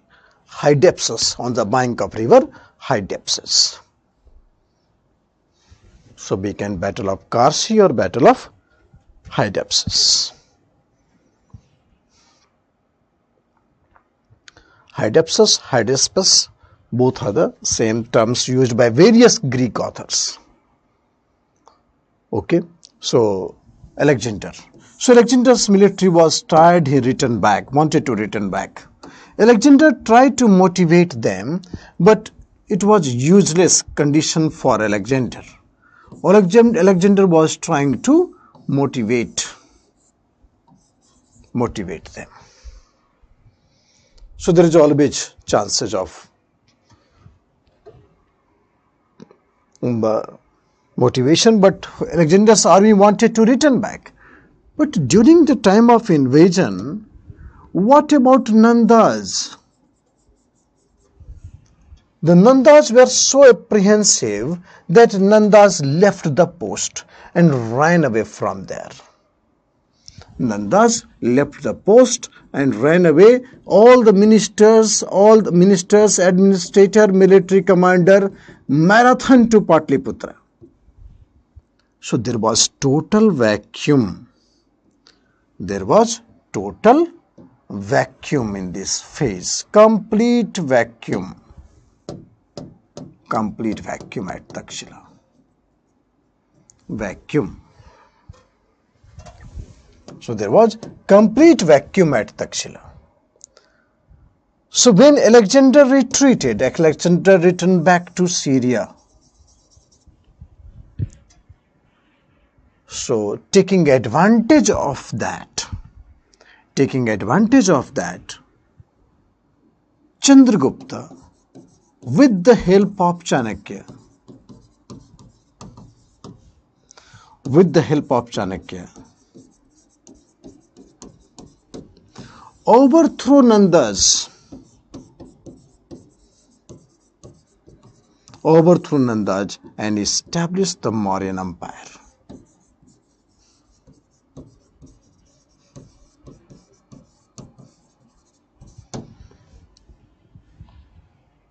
Hydaspes on the bank of river Hydaspes. So, we can Battle of Karshi or Battle of Hydaspes. Hydaspes, both are the same terms used by various Greek authors. Okay, so Alexander. So Alexander's military was tired, he returned back, wanted to return back. Alexander tried to motivate them, but it was useless condition for Alexander. Alexander was trying to motivate them. So there is always chances of motivation, but Alexander's army wanted to return back. But during the time of invasion, what about Nandas? The Nandas were so apprehensive that Nandas left the post and ran away from there. Nandas left the post and ran away. All the ministers, administrator, military commander, marathon to Patliputra. So there was total vacuum. There was total vacuum in this phase. Complete vacuum. Complete vacuum at Takshila. Vacuum. So there was complete vacuum at Takshila. So when Alexander retreated, Alexander returned back to Syria. So taking advantage of that, Chandragupta, with the help of Chanakya, overthrew Nandas, and established the Mauryan Empire.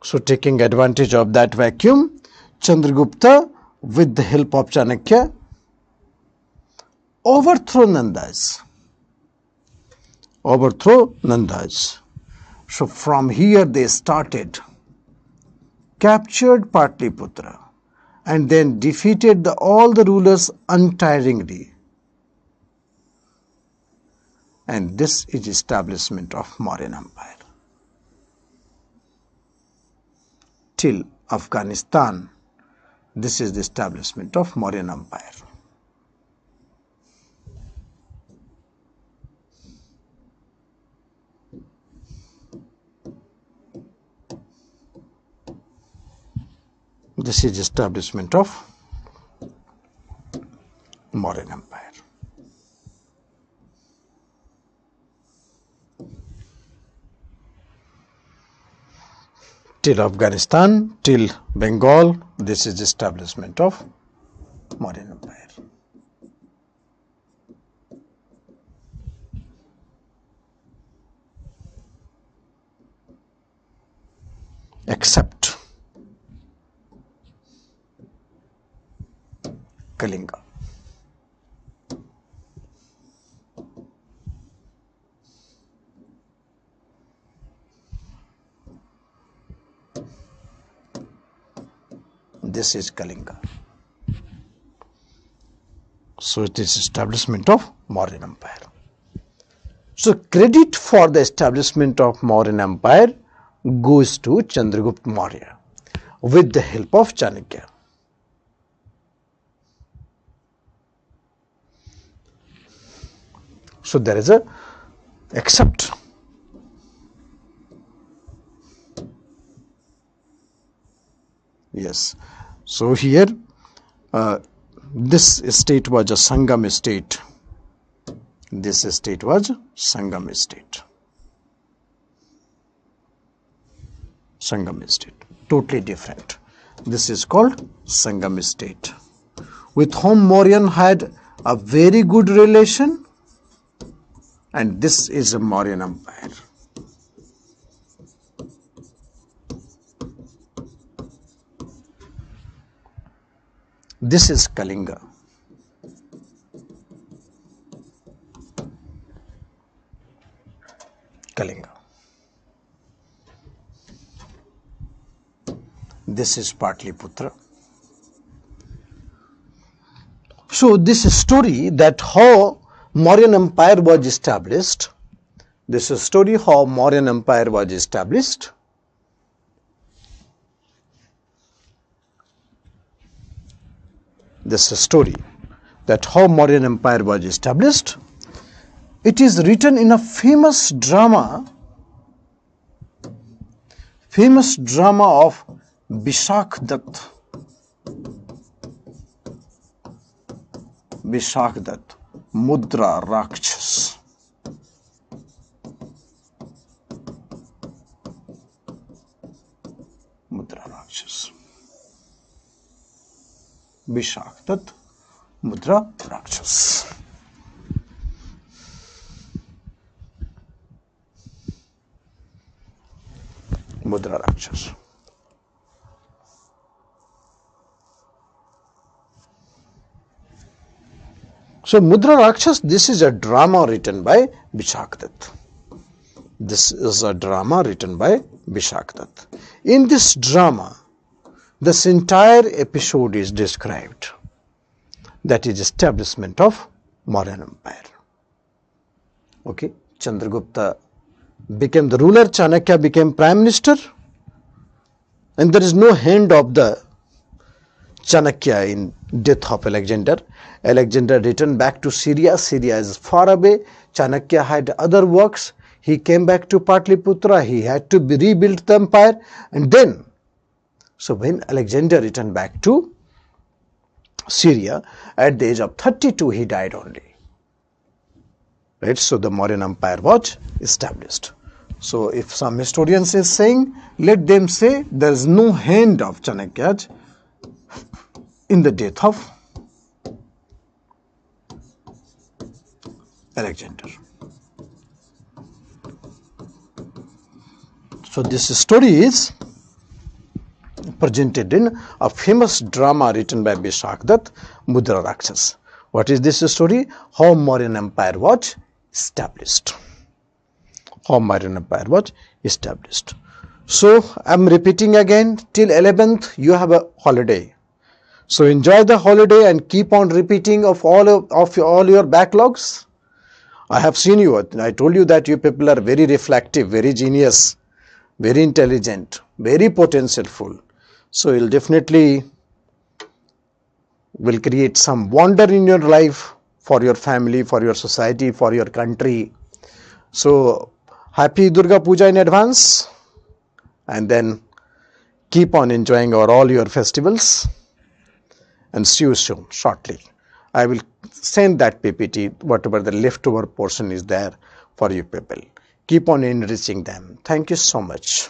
So taking advantage of that vacuum, Chandragupta, with the help of Chanakya, overthrew Nandas. So from here they started, captured Patliputra, and then defeated all the rulers untiringly. And this is establishment of Mauryan Empire. Till Afghanistan, this is the establishment of Mauryan Empire. This is establishment of Mauryan Empire. Till Afghanistan, till Bengal, this is establishment of Mauryan Empire. Except Kalinga. this is Kalinga. So it is establishment of Mauryan Empire. So credit for the establishment of Mauryan Empire goes to Chandragupta Maurya with the help of Chanakya. So there is a except yes. So here this state was a Sangam state. This state was Sangam state. Sangam state, totally different. This is called Sangam state, with whom Mauryan had a very good relation, and this is a Mauryan Empire. This is Kalinga. Kalinga. This is Patliputra. So this story that how Mauryan Empire was established, this is story how Mauryan Empire was established. This is story that how Mauryan Empire was established. It is written in a famous drama of Vishak Dutt. Vishak Dutt, Mudra Rakshas. Mudra Rakshas. Vishak Dutt, Mudra Rakshas. Mudra Rakshas. So Mudra Rakshas, this is a drama written by Vishak Dutt. This is a drama written by Vishak Dutt. In this drama, this entire episode is described. That is establishment of Mauryan Empire. Okay, Chandragupta became the ruler, Chanakya became prime minister, and there is no hand of the Chanakya in death of Alexander. Alexander returned back to Syria. Syria is far away. Chanakya had other works. He came back to Patliputra. He had to rebuild the empire. And then, so when Alexander returned back to Syria, at the age of 32, he died only. Right? So the Mauryan Empire was established. So if some historians is saying, let them say there is no hand of Chanakya in the death of Alexander. So this story is presented in a famous drama written by Vishak Dutt, Mudra Rakshas. What is this story? How Mauryan Empire was established. How Mauryan Empire was established. So I am repeating again, till 11th you have a holiday. So enjoy the holiday and keep on repeating of all your backlogs. I have seen you. I told you that you people are very reflective, very genius, very intelligent, very potentialful. So you'll definitely will create some wonder in your life, for your family, for your society, for your country. So happy Durga Puja in advance, and then keep on enjoying all your festivals, and see you soon, shortly. I will send that PPT, whatever the leftover portion is there for you people. Keep on enriching them. Thank you so much.